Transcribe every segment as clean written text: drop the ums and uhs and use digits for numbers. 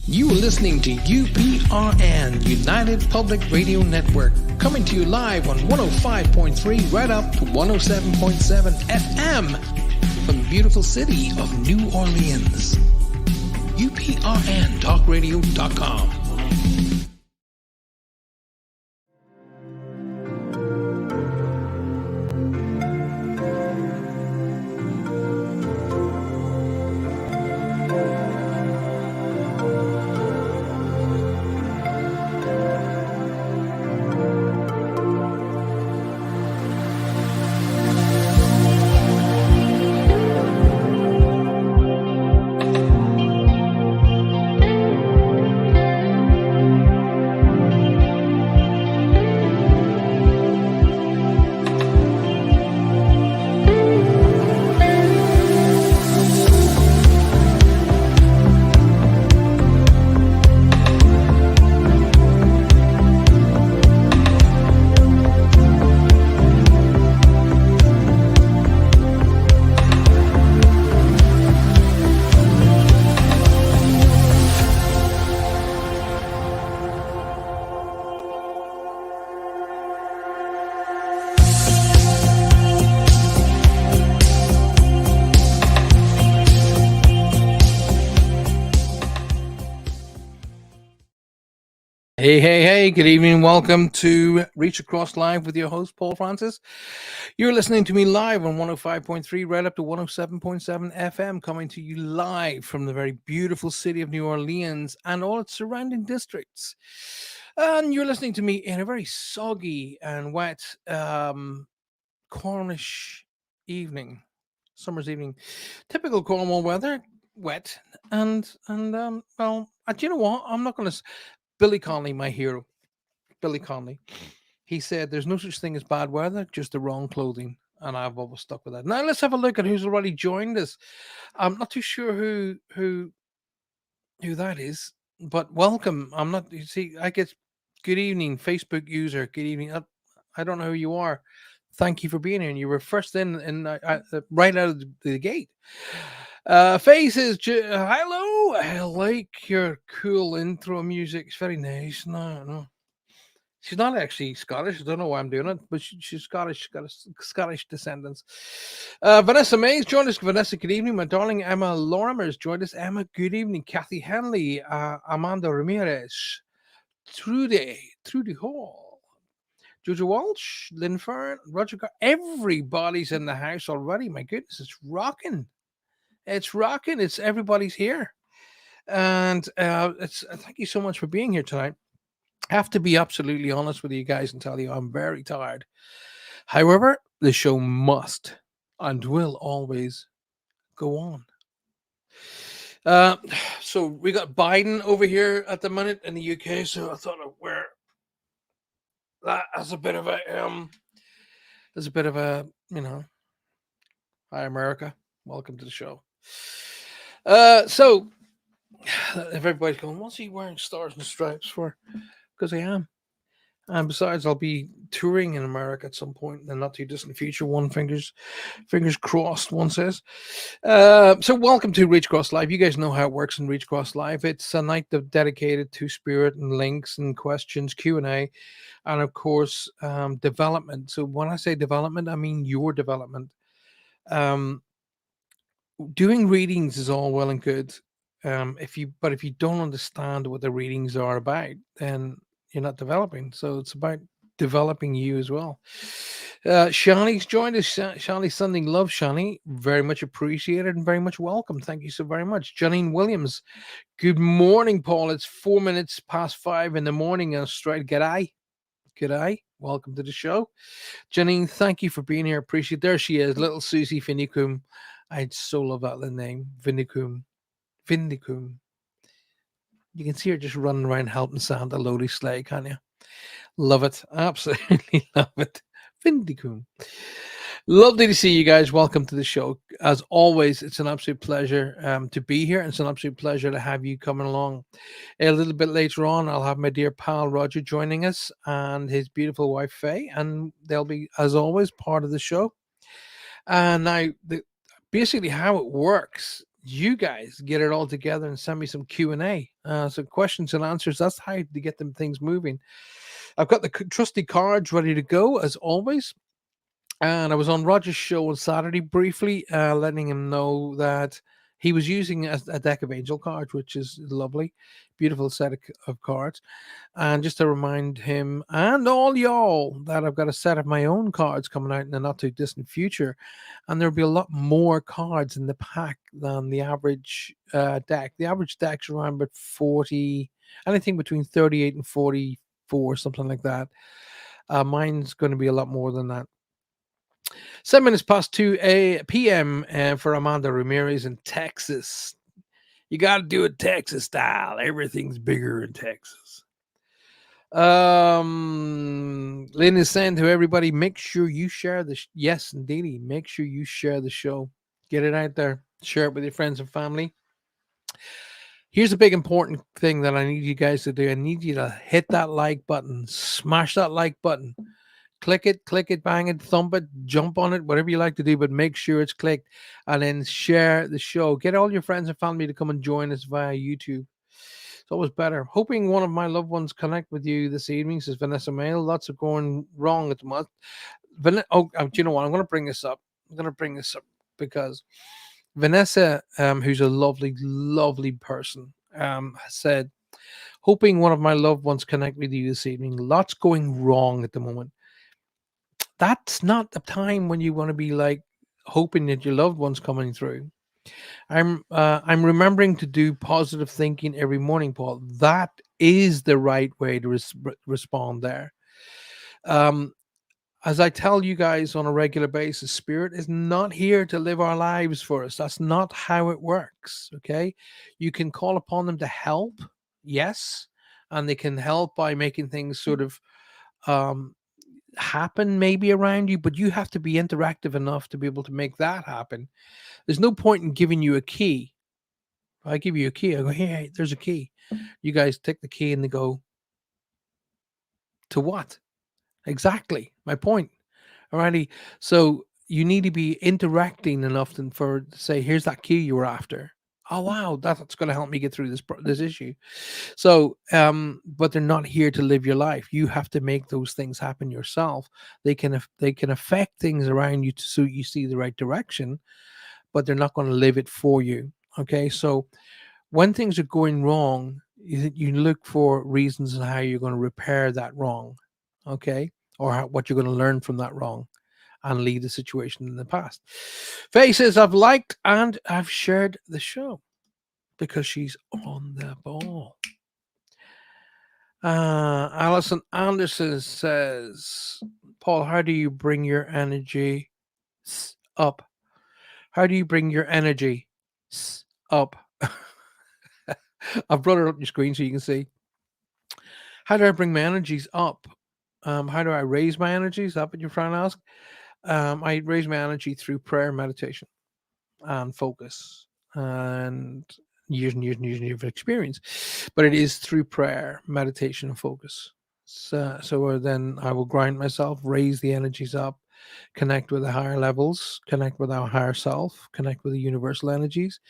You are listening to UPRN, United Public Radio Network, coming to you live on 105.3 right up to 107.7 FM from the beautiful city of New Orleans. UPRNTalkRadio.com. Hey, good evening. Welcome to Reach Across Live with your host, Paul Francis. You're listening to me live on 105.3 right up to 107.7 FM, coming to you live from the very beautiful city of New Orleans and all its surrounding districts. And you're listening to me in a very soggy and wet Cornish evening, summer's evening. Typical Cornwall weather, wet. Well, do you know what? I'm not going to... Billy Connolly, my hero, Billy Connolly, he said there's no such thing as bad weather, just the wrong clothing. And I've always stuck with that. Now let's have a look at who's already joined us. I'm not too sure who that is, but welcome. I'm not, you see, I get good evening, Facebook user, good evening. I don't know who you are. Thank you for being here. And you were first in right out of the gate. Faye says, hello. I like your cool intro music. It's very nice. No. She's not actually Scottish. I don't know why I'm doing it, but she's Scottish. She's got a Scottish descendants. Vanessa Mays joined us. Vanessa, good evening. My darling Emma Lorimer has joined us. Emma, good evening. Kathy Henley, Amanda Ramirez, Trudy Hall, Jojo Walsh, Lynn Fern, Roger. Everybody's in the house already. My goodness, it's rocking. It's rocking. It's everybody's here. And thank you so much for being here tonight. I have to be absolutely honest with you guys and tell you I'm very tired. However, the show must and will always go on. So we got Biden over here at the minute in the UK, so I thought I'd wear that as a bit of a, hi America, welcome to the show. So if everybody's going, what's he wearing stars and stripes for? Because I am. And besides, I'll be touring in America at some point in the not too distant future. Fingers crossed, one says. So welcome to Reach Across Live. You guys know how it works in Reach Across Live. It's a night dedicated to spirit and links and questions, Q&A, and of course, development. So when I say development, I mean your development. Doing readings is all well and good. If you don't understand what the readings are about, then you're not developing. So it's about developing you as well. Shani's joined us. Shani sending love, Shani. Very much appreciated and very much welcome. Thank you so very much. Janine Williams. Good morning, Paul. It's 4 minutes past 5 in the morning in Australia. G'day. Welcome to the show. Janine, thank you for being here. Appreciate it. There she is, little Susie Finicum. I so love that little name. Vindicum. You can see her just running around helping Santa load his sleigh, can't you? Love it. Absolutely love it. Vindicum. Lovely to see you guys. Welcome to the show. As always, it's an absolute pleasure to be here. It's an absolute pleasure to have you coming along. A little bit later on, I'll have my dear pal Roger joining us and his beautiful wife Faye, and they'll be, as always, part of the show. And now, basically how it works, you guys get it all together and send me some Q&A, so questions and answers. That's how to get them things moving. I've got the trusty cards ready to go as always. And I was on Roger's show on Saturday briefly, letting him know that he was using a deck of angel cards, which is lovely, beautiful set of cards. And just to remind him and all y'all that I've got a set of my own cards coming out in the not too distant future. And there'll be a lot more cards in the pack than the average deck. The average deck's around about 40, anything between 38 and 44, something like that. Mine's going to be a lot more than that. 7 minutes past 2 p.m. For Amanda Ramirez in Texas. You got to do it Texas style. Everything's bigger in Texas. Lynn is saying to everybody, make sure you share this. Yes, indeed. Make sure you share the show. Get it out there. Share it with your friends and family. Here's a big important thing that I need you guys to do. I need you to hit that like button. Smash that like button. Click it, bang it, thump it, jump on it, whatever you like to do, but make sure it's clicked, and then share the show. Get all your friends and family to come and join us via YouTube. It's always better. Hoping one of my loved ones connect with you this evening, says Vanessa Mail. Lots of going wrong at the moment. Do you know what? I'm going to bring this up. Because Vanessa, who's a lovely, lovely person, said, hoping one of my loved ones connect with you this evening. Lots going wrong at the moment. That's not the time when you want to be like hoping that your loved one's coming through. I'm remembering to do positive thinking every morning, Paul. That is the right way to respond there. Um, as I tell you guys on a regular basis, spirit is not here to live our lives for us. That's not how it works. Okay, you can call upon them to help, yes, and they can help by making things sort of um, happen maybe around you, but you have to be interactive enough to be able to make that happen. There's no point in giving you a key. If I give you a key, I go, hey, there's a key. You guys take the key and they go, to what? Exactly. My point. Alrighty. So you need to be interacting enough for to say, here's that key you were after. Oh wow, that's going to help me get through this issue. So, but they're not here to live your life. You have to make those things happen yourself. They can affect things around you so you see the right direction, but they're not going to live it for you. Okay, so when things are going wrong, you look for reasons on how you're going to repair that wrong. Okay, or what you're going to learn from that wrong and leave the situation in the past. Faye says, I've liked and I've shared the show because she's on the ball. Alison Anderson says, Paul, how do you bring your energy up? How do you bring your energy up? I've brought it up your screen so you can see. How do I bring my energies up? How do I raise my energies? Is that what you're trying to ask? I raise my energy through prayer, meditation, and focus, and years and years and years and years of experience. But it is through prayer, meditation, and focus. So then I will grind myself, raise the energies up, connect with the higher levels, connect with our higher self, connect with the universal energies,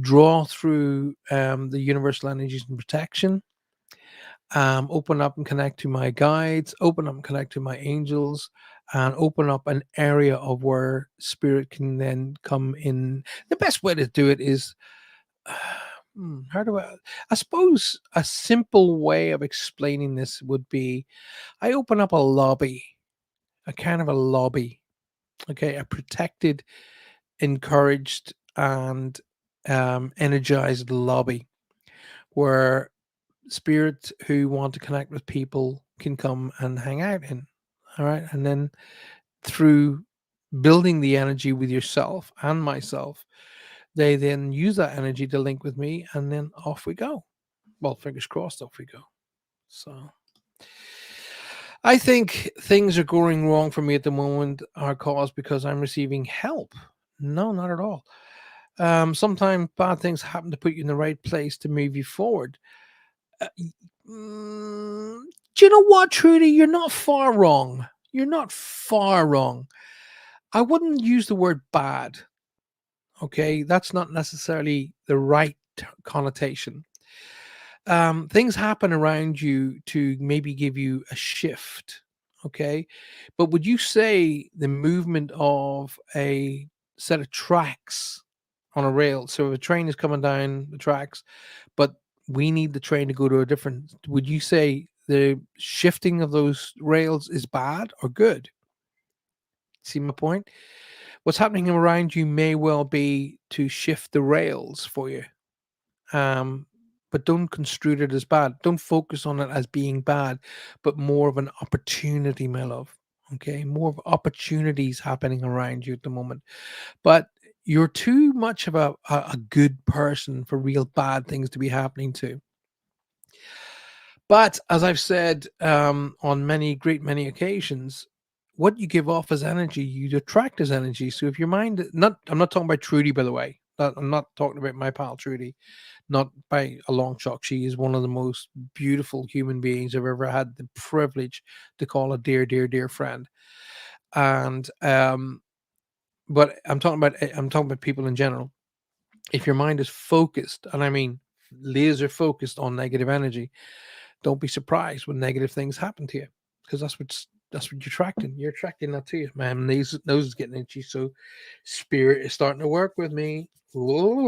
draw through the universal energies and protection, open up and connect to my guides, open up and connect to my angels, and open up an area of where spirit can then come in. The best way to do it is, how do I suppose a simple way of explaining this would be I open up a lobby, a kind of a lobby, okay, a protected, encouraged, and energized lobby where spirits who want to connect with people can come and hang out in. All right. And then through building the energy with yourself and myself, they then use that energy to link with me, and then off we go. Well, fingers crossed, off we go. So I think things are going wrong for me at the moment are caused because I'm receiving help. No, not at all. Sometimes bad things happen to put you in the right place to move you forward. Do you know what, Trudy? You're not far wrong. You're not far wrong. I wouldn't use the word bad. Okay, that's not necessarily the right connotation. Things happen around you to maybe give you a shift. Okay, but would you say the movement of a set of tracks on a rail? So if a train is coming down the tracks, but we need the train to go to a different, would you say the shifting of those rails is bad or good? See my point? What's happening around you may well be to shift the rails for you. Um, but don't construe it as bad. Don't focus on it as being bad, but more of an opportunity, my love. Okay, more of opportunities happening around you at the moment. But you're too much of a good person for real bad things to be happening to. But as I've said on many occasions, what you give off as energy, you attract as energy. So if your mind, not, I'm not talking about Trudy, by the way. I'm not talking about my pal Trudy, not by a long shot. She is one of the most beautiful human beings I've ever had the privilege to call a dear friend. And but I'm talking about people in general. If your mind is focused, and I mean laser focused on negative energy, don't be surprised when negative things happen to you, because that's what you're attracting. You're attracting that to you, man. These nose is getting itchy, so spirit is starting to work with me. Now,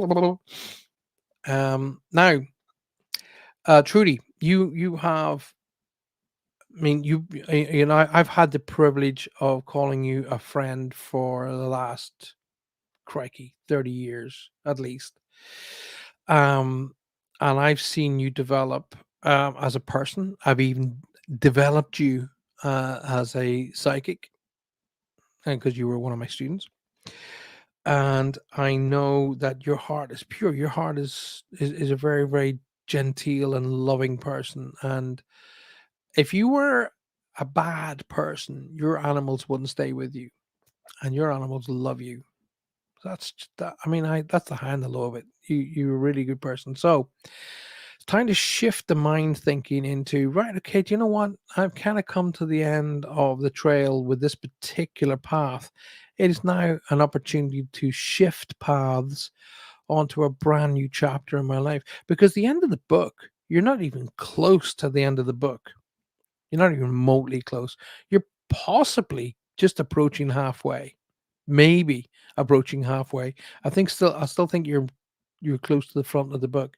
Trudy, you have. I mean, you know, I've had the privilege of calling you a friend for the last crikey 30 years at least. Um, and I've seen you develop as a person. I've even developed you as a psychic, and because you were one of my students. And I know that your heart is pure. Your heart is a very genteel and loving person. And if you were a bad person, your animals wouldn't stay with you, and your animals love you. That. I mean, I that's the high and the low of it. You're a really good person. So it's time to shift the mind thinking into right. Okay, do you know what? I've kind of come to the end of the trail with this particular path. It is now an opportunity to shift paths onto a brand new chapter in my life, because the end of the book, you're not even close to the end of the book. You're not even remotely close. You're possibly just approaching halfway, maybe approaching halfway. I still think you're close to the front of the book.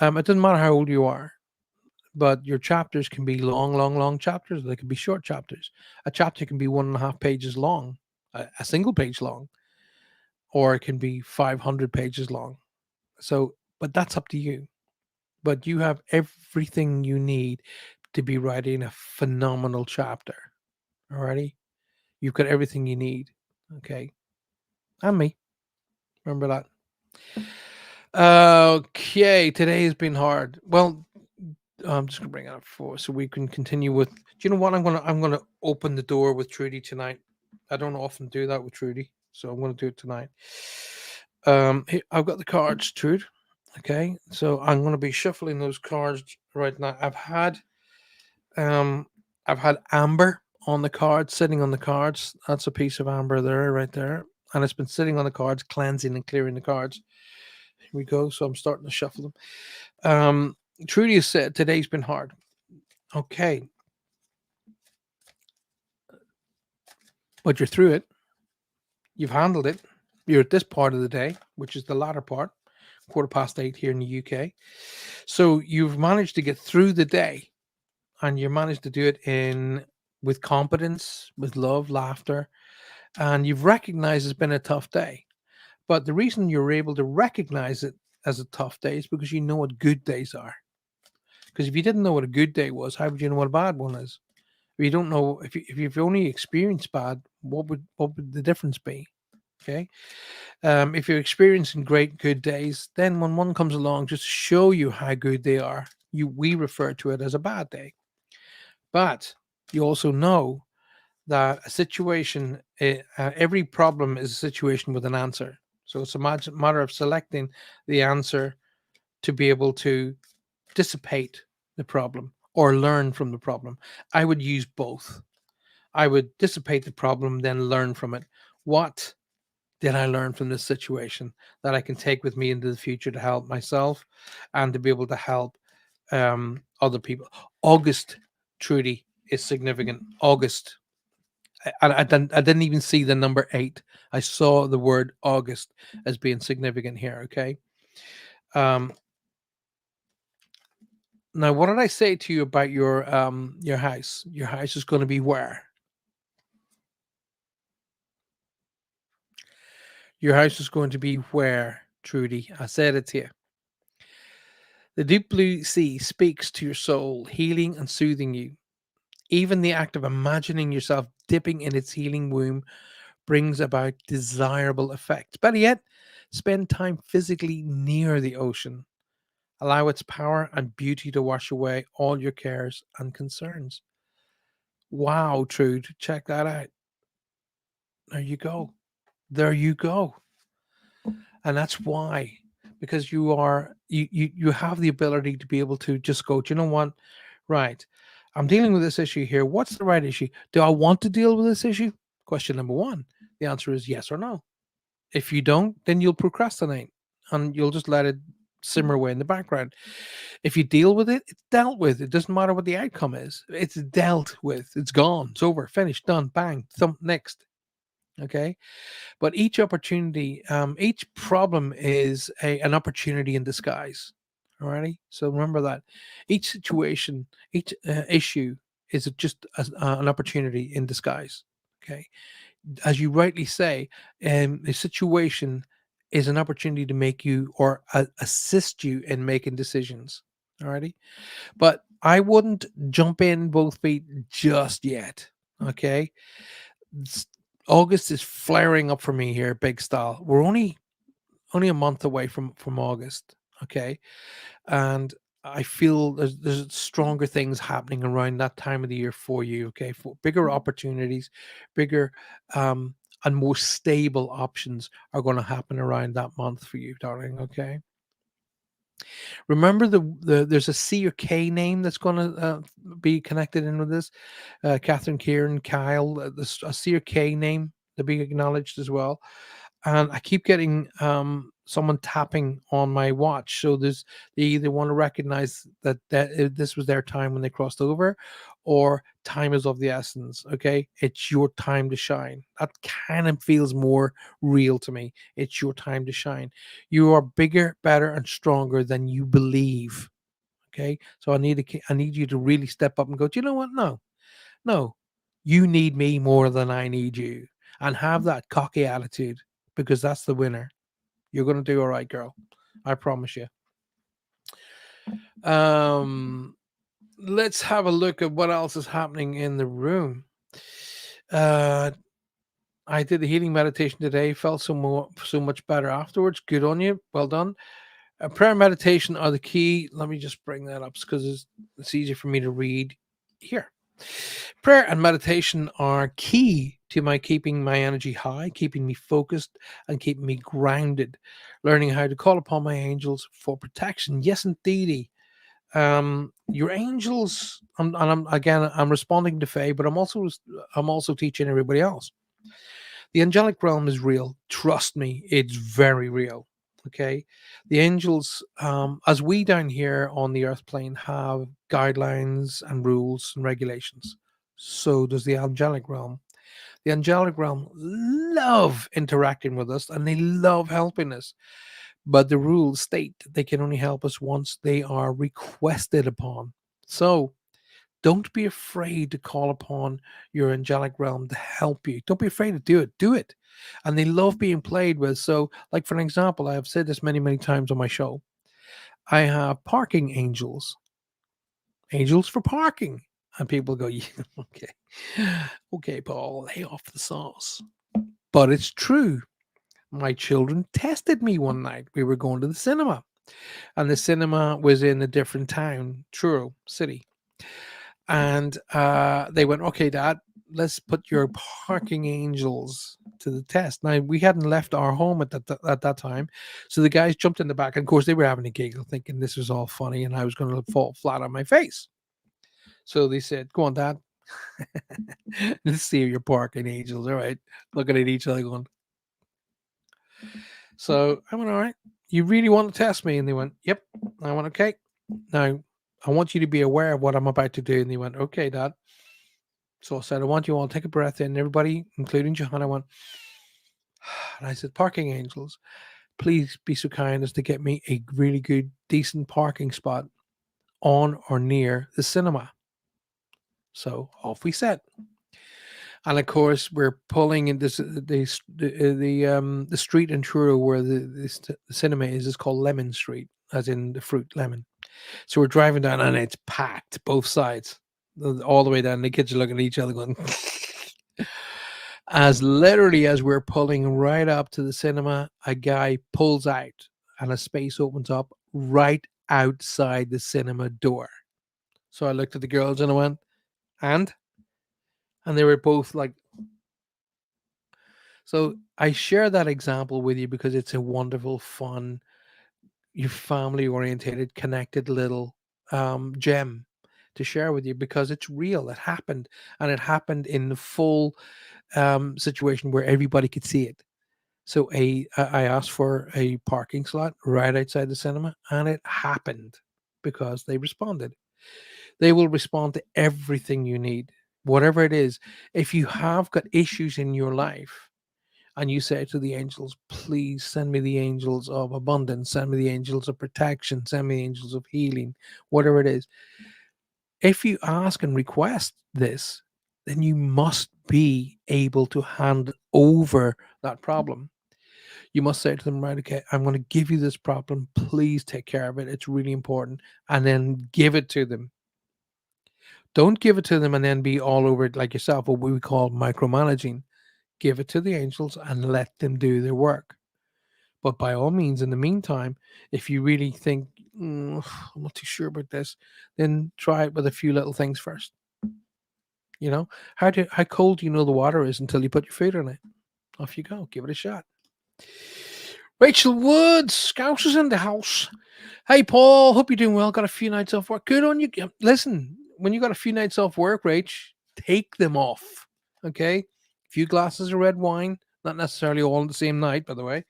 It doesn't matter how old you are, but your chapters can be long chapters. They can be short chapters. A chapter can be 1.5 pages long, a single page long, or it can be 500 pages long. So, but that's up to you. But you have everything you need to be writing a phenomenal chapter. Alrighty, you've got everything you need. Okay, and me. Remember that. Okay, today has been hard. Well, I'm just gonna bring it up for so we can continue with. Do you know what? I'm gonna open the door with Trudy tonight. I don't often do that with Trudy, so I'm gonna do it tonight. I've got the cards, Trude. Okay, so I'm gonna be shuffling those cards right now. Um, I've had amber on the cards, sitting on the cards. That's a piece of amber there, right there, and it's been sitting on the cards, cleansing and clearing the cards. Here we go. So I'm starting to shuffle them. Trudy has said today's been hard. Okay, but you're through it. You've handled it. You're at this part of the day, which is the latter part, 8:15 here in the UK. So you've managed to get through the day, and you managed to do it in with competence, with love, laughter, and you've recognized it's been a tough day. But the reason you're able to recognize it as a tough day is because you know what good days are. Because if you didn't know what a good day was, how would you know what a bad one is? If you don't know, if you've only experienced bad, what would the difference be? Okay. If you're experiencing great good days, then when one comes along just to show you how good they are, we refer to it as a bad day. But you also know that a situation, every problem is a situation with an answer. So it's a matter of selecting the answer to be able to dissipate the problem or learn from the problem. I would use both. I would dissipate the problem, then learn from it. What did I learn from this situation that I can take with me into the future to help myself and to be able to help other people? August, Trudy, is significant. August. I didn't even see the number 8. I saw the word August as being significant here. Okay. Um, Now, what did I say to you about your house? Your house is going to be where? Your house is going to be where, Trudy? I said it to you. The deep blue sea speaks to your soul, healing and soothing you. Even the act of imagining yourself dipping in its healing womb brings about desirable effects. Better yet, spend time physically near the ocean. Allow its power and beauty to wash away all your cares and concerns. Wow, Trude, check that out. There you go. There you go. And that's why, because you have the ability to be able to just go, do you know what? Right. I'm dealing with this issue here. What's the right issue? Do I want to deal with this issue? Question number one. The answer is yes or no. If you don't, then you'll procrastinate and you'll just let it simmer away in the background. If you deal with it, it's dealt with. It doesn't matter what the outcome is. It's dealt with. It's gone. It's over. Finished. Done. Bang. Thump. Next. Okay. But each opportunity, each problem is an opportunity in disguise. Alrighty. So remember that each situation, each issue is just an opportunity in disguise. Okay. As you rightly say, a situation is an opportunity to make you or assist you in making decisions. Alrighty. But I wouldn't jump in both feet just yet. Okay. s- August is flaring up for me here, big style. We're only a month away from August, okay, and I feel there's stronger things happening around that time of the year for you, okay, for bigger opportunities, bigger and more stable options are going to happen around that month for you, darling. Okay, remember there's a C or K name that's going to be connected in with this. Catherine, Kieran, Kyle, a C or K name to be acknowledged as well. And I keep getting someone tapping on my watch. So they either want to recognize that this was their time when they crossed over, or time is of the essence. Okay, it's your time to shine. That kind of feels more real to me. It's your time to shine. You are bigger, better, and stronger than you believe. Okay, so I need you to really step up and go. Do you know what? No, no, you need me more than I need you, and have that cocky attitude because that's the winner. You're gonna do all right, girl. I promise you. Um, let's have a look at what else is happening in the room. Uh, I did the healing meditation today. Felt so much better afterwards. Good on you. Well done. Prayer and meditation are the key. Let me just bring that up because it's easier for me to read here. Prayer and meditation are key to my keeping my energy high, keeping me focused, and keeping me grounded. Learning how to call upon my angels for protection. Yes, indeedy. Your angels. I'm responding to Faye, but I'm also teaching everybody else. The angelic realm is real. Trust me, it's very real. Okay. The angels, as we down here on the earth plane have guidelines and rules and regulations, so does the angelic realm. The angelic realm love interacting with us and they love helping us. But the rules state they can only help us once they are requested upon. So don't be afraid to call upon your angelic realm to help you. Don't be afraid to do it. Do it. And they love being played with. So, like for an example, I have said this many, many times on my show. I have parking angels, angels for parking. And people go, yeah, okay. Okay, Paul, lay off the sauce. But it's true. My children tested me one night. We were going to the cinema, and the cinema was in a different town, Truro City. And they went, okay, Dad, let's put your parking angels to the test. Now, we hadn't left our home at that time. So the guys jumped in the back. And of course, they were having a giggle, thinking this was all funny and I was going to fall flat on my face. So they said, go on, Dad. Let's see your parking angels. All right. Looking at each other going, So I went, all right, you really want to test me? And they went, yep. I went, okay. Now I want you to be aware of what I'm about to do. And they went, okay, Dad. So I said, I want you all to take a breath in. Everybody, including Johanna, went, and I said, parking angels, please be so kind as to get me a really good, decent parking spot on or near the cinema. So off we set. And of course, we're pulling in this the street in Truro where the cinema is called Lemon Street, as in the fruit lemon. So we're driving down, and it's packed both sides, all the way down. The kids are looking at each other, going, as literally as we're pulling right up to the cinema, a guy pulls out, and a space opens up right outside the cinema door. So I looked at the girls and I went, and they were both like, so I share that example with you because it's a wonderful, fun, your family orientated, connected little gem to share with you because it's real. It happened, and it happened in the full situation where everybody could see it. So I asked for a parking slot right outside the cinema, and it happened because they responded. They will respond to everything you need, whatever it is. If you have got issues in your life, and you say to the angels, please send me the angels of abundance, send me the angels of protection, send me the angels of healing, whatever it is. If you ask and request this, then you must be able to hand over that problem. You must say to them, right, okay, I'm going to give you this problem. Please take care of it. It's really important. And then give it to them. Don't give it to them and then be all over it like yourself, what we call micromanaging. Give it to the angels and let them do their work. But by all means, in the meantime, if you really think, I'm not too sure about this, then try it with a few little things first. You know, how cold do you know the water is until you put your foot on it? Off you go. Give it a shot. Rachel Woods, Scouse is in the house. Hey, Paul, hope you're doing well. Got a few nights off work. Good on you. Listen, when you got a few nights off work, Rach, take them off. Okay? A few glasses of red wine, not necessarily all on the same night, by the way,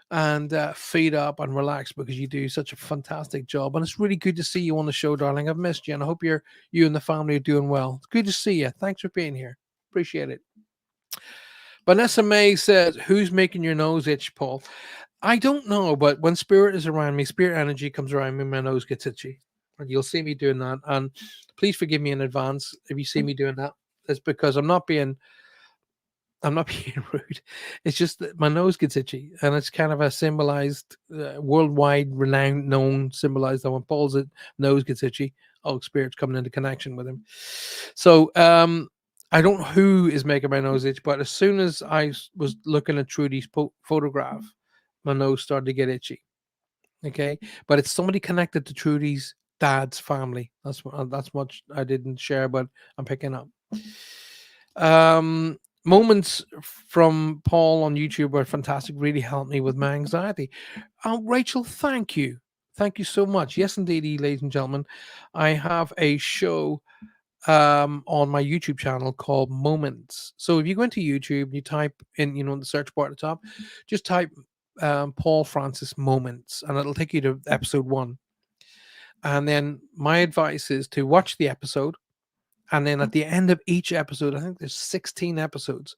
and feed up and relax because you do such a fantastic job. And it's really good to see you on the show, darling. I've missed you, and I hope you and the family are doing well. It's good to see you. Thanks for being here. Appreciate it. Vanessa May says, who's making your nose itch, Paul? I don't know, but when spirit is around me, spirit energy comes around me, my nose gets itchy. And you'll see me doing that. And please forgive me in advance if you see me doing that. It's because I'm not being rude. It's just that my nose gets itchy, and it's kind of a symbolized, worldwide renowned, known, symbolized that when Paul's nose gets itchy, oh, spirit's coming into connection with him. So, I don't know who is making my nose itch, but as soon as I was looking at Trudy's photograph, my nose started to get itchy. Okay, but it's somebody connected to Trudy's dad's family. That's much I didn't share, but I'm picking up. Moments from Paul on YouTube were fantastic. Really helped me with my anxiety. Rachel, thank you. Thank you so much. Yes, indeed, ladies and gentlemen. I have a show on my YouTube channel called Moments. So if you go into YouTube, you type in, the search bar at the top, just type Paul Francis Moments, and it'll take you to episode 1. And then my advice is to watch the episode. And then at the end of each episode, I think there's 16 episodes.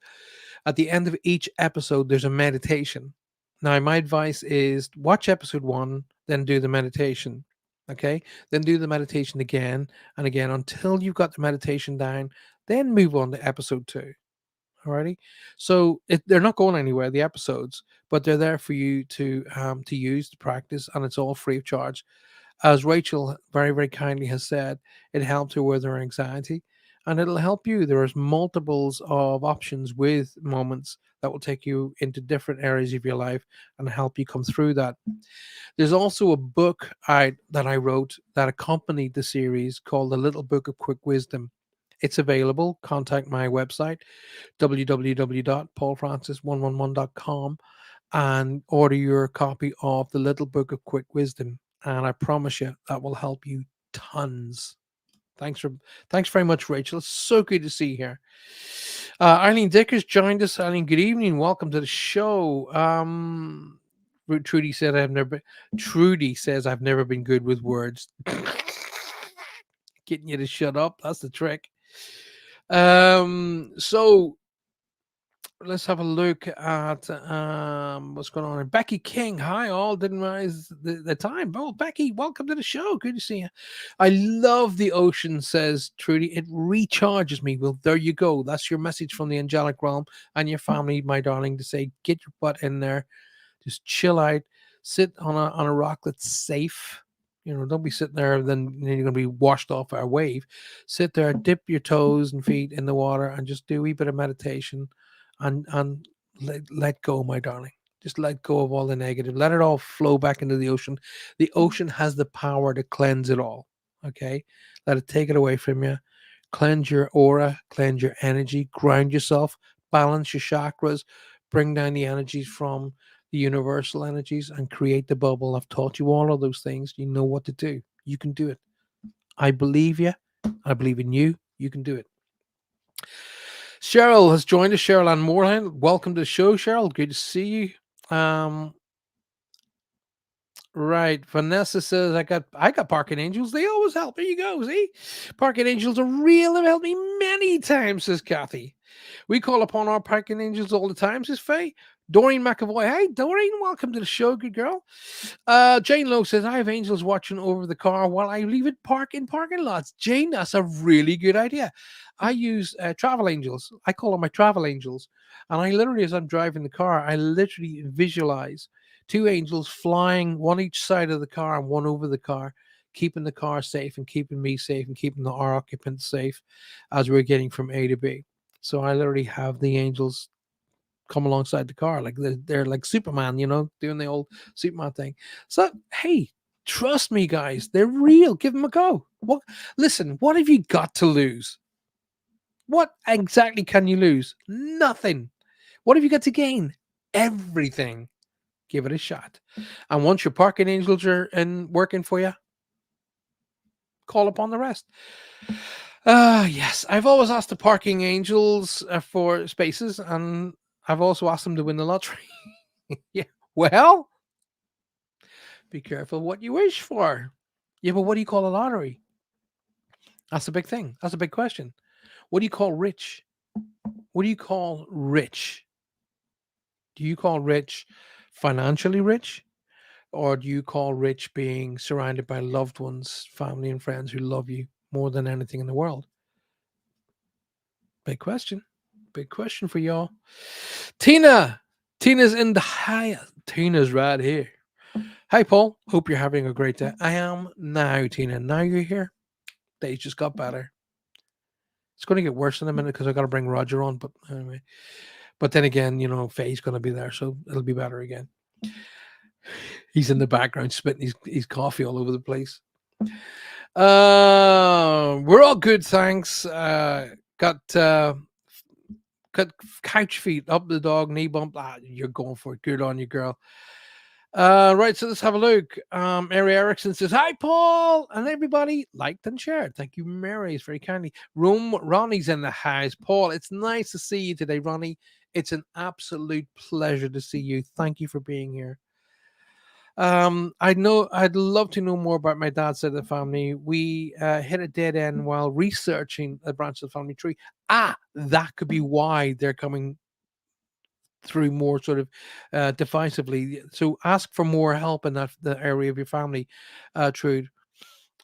At the end of each episode, there's a meditation. Now, my advice is watch episode 1, then do the meditation. Okay. Then do the meditation again and again until you've got the meditation down. Then move on to episode 2. Alrighty. So they're not going anywhere, the episodes, but they're there for you to use to practice, and it's all free of charge. As Rachel very, very kindly has said, it helped her with her anxiety, and it'll help you. There's multiples of options with Moments that will take you into different areas of your life and help you come through that. There's also a book that I wrote that accompanied the series called The Little Book of Quick Wisdom. It's available. Contact my website, www.paulfrancis111.com, and order your copy of The Little Book of Quick Wisdom. And I promise you that will help you tons. Thanks very much, Rachel. It's so good to see you here. Eileen Dickers joined us. Eileen, good evening. Welcome to the show. Trudy said I've never. Trudy says I've never been good with words. Getting you to shut up. That's the trick. So let's have a look at what's going on. Becky King, hi all. Didn't realize the time. Oh, Becky, welcome to the show. Good to see you. I love the ocean, says Trudy. It recharges me. Well, there you go. That's your message from the angelic realm and your family, my darling, to say get your butt in there, just chill out, sit on a rock that's safe. Don't be sitting there, then you're going to be washed off by a wave. Sit there, dip your toes and feet in the water, and just do a wee bit of meditation, and let go, my darling. Just let go of all the negative. Let it all flow back into the ocean. The ocean has the power to cleanse it all. Okay, let it take it away from you. Cleanse your aura, cleanse your energy, ground yourself, balance your chakras, bring down the energies from the universal energies and create the bubble. I've taught you all of those things. You know what to do. You can do it. I believe you. I believe in you. You can do it. Cheryl has joined us. Cheryl Ann Moorhan. Welcome to the show, Cheryl. Good to see you. Right. Vanessa says I got Parking Angels. They always help. There you go. See? Parking Angels are real. They've helped me many times, says Kathy. We call upon our Parking Angels all the time, says Faye. Doreen McAvoy. Hey, Doreen, welcome to the show, good girl. Jane Lowe says, I have angels watching over the car while I leave it park in parking lots. Jane, that's a really good idea. I use travel angels. I call them my travel angels. And I literally, as I'm driving the car, I literally visualize two angels flying one each side of the car and one over the car, keeping the car safe and keeping me safe and keeping our occupants safe as we're getting from A to B. So I literally have the angels come alongside the car like they're like Superman, doing the old Superman thing. So hey, trust me, guys, they're real. Give them a go. Listen, what have you got to lose? What exactly can you lose? Nothing. What have you got to gain? Everything. Give it a shot. And once your parking angels are in working for you, call upon the rest. Yes, I've always asked the parking angels for spaces, and I've also asked them to win the lottery. Yeah, well, be careful what you wish for. Yeah, but what do you call a lottery? That's a big thing. That's a big question. What do you call rich? What do you call rich? Do you call rich financially rich? Or do you call rich being surrounded by loved ones, family, and friends who love you more than anything in the world? Big question. Big question for y'all. Tina. Tina's in the high. Tina's right here. Hi, Paul. Hope you're having a great day. I am now, Tina. Now you're here. Days just got better. It's going to get worse in a minute because I got to bring Roger on. But anyway, but then again, Faye's going to be there, so it'll be better again. He's in the background spitting his coffee all over the place. We're all good, thanks. Got couch feet up the dog, knee bump. You're going for it. Good on you, girl. Right, so let's have a look. Mary Erickson says, hi, Paul, and everybody liked and shared. Thank you, Mary. It's very kindly. Ronnie's in the house. Paul, it's nice to see you today, Ronnie. It's an absolute pleasure to see you. Thank you for being here. I'd love to know more about my dad's side of the family. We hit a dead end while researching a branch of the family tree. That could be why they're coming through more sort of decisively. So ask for more help in the area of your family, Trude.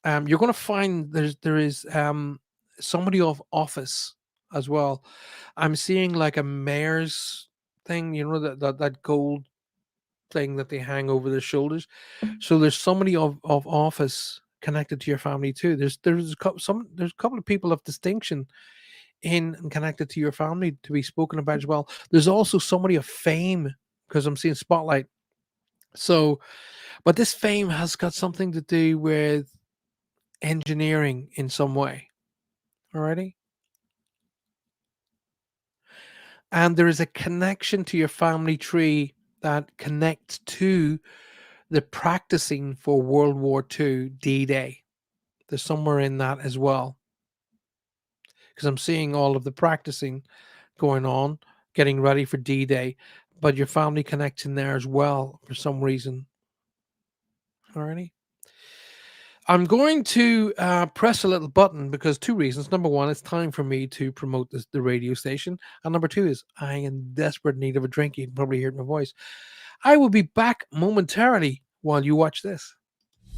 You're going to find there is somebody of office as well. I'm seeing like a mayor's thing, that gold thing that they hang over their shoulders. So there's somebody of office connected to your family too. There's a couple of people of distinction in and connected to your family to be spoken about as well. There's also somebody of fame because I'm seeing spotlight. So, but this fame has got something to do with engineering in some way. Alrighty. And there is a connection to your family tree that connects to the practicing for World War II D-Day. There's somewhere in that as well. Because I'm seeing all of the practicing going on, getting ready for D-Day, but your family connects in there as well for some reason. Alrighty. I'm going to press a little button because two reasons. Number one, it's time for me to promote the radio station. And number two is I am in desperate need of a drink. You can probably hear my voice. I will be back momentarily while you watch this.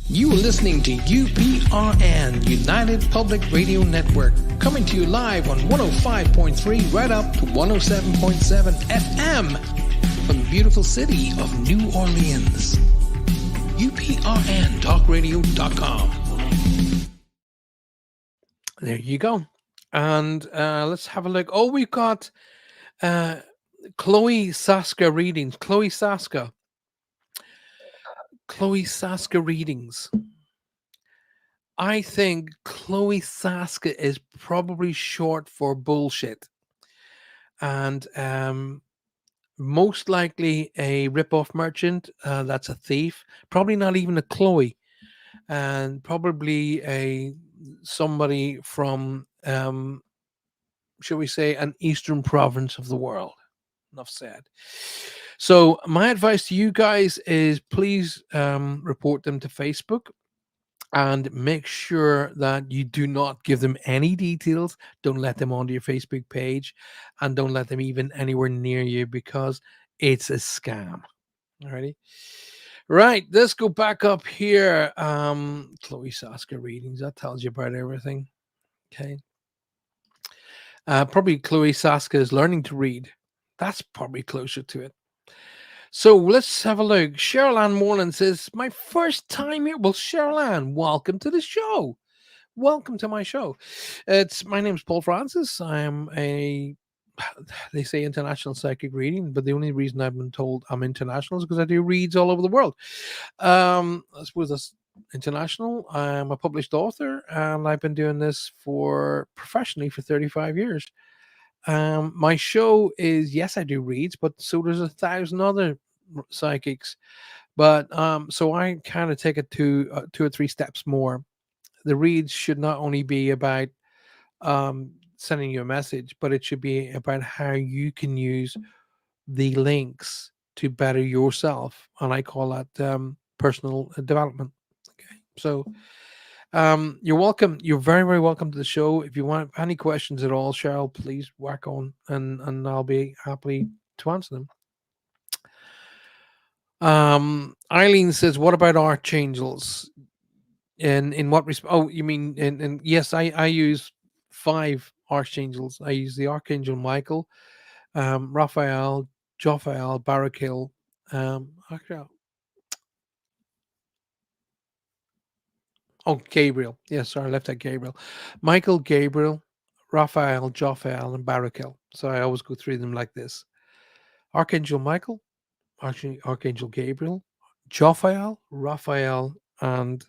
You are listening to UPRN, United Public Radio Network, coming to you live on 105.3 right up to 107.7 FM from the beautiful city of New Orleans. UPRNtalkradio.com. There you go. And let's have a look. Oh, we've got Chloe Saska readings. Chloe Saska readings. I think Chloe Saska is probably short for bullshit. And most likely a rip-off merchant. That's a thief. Probably not even a Chloe. And probably somebody from, shall we say, an eastern province of the world. Enough said. So my advice to you guys is please report them to Facebook and make sure that you do not give them any details. Don't let them onto your Facebook page and don't let them even anywhere near you because it's a scam. Alrighty. Right, let's go back up here. Chloe Saska readings, that tells you about everything. Okay. Probably Chloe Saska is learning to read. That's probably closer to it. So let's have a look. Cheryl Ann Moreland says, my first time here. Well, Cheryl Ann, welcome to the show. Welcome to my show. My name's Paul Francis. I am they say international psychic reading, but the only reason I've been told I'm international is because I do reads all over the world. I suppose that's international. I'm a published author and I've been doing this professionally for 35 years. My show is, yes, I do reads, but so does 1,000 other psychics. But so I kind of take it to 2 or 3 steps more. The reads should not only be about sending you a message, but it should be about how you can use the links to better yourself, and I call that personal development. Okay, so you're welcome. You're very, very welcome to the show. If you want any questions at all, Cheryl, please whack on, and I'll be happy to answer them. Eileen says, "What about archangels? In what respect? Oh, you mean in yes, I use 5 archangels. I use the Archangel Michael, Raphael, Jophael, Barakel, Gabriel. Yes, sorry, I left out Gabriel. Michael, Gabriel, Raphael, Jophael, and Barakel. So I always go through them like this: Archangel Michael, Archangel Gabriel, Jophael, Raphael, and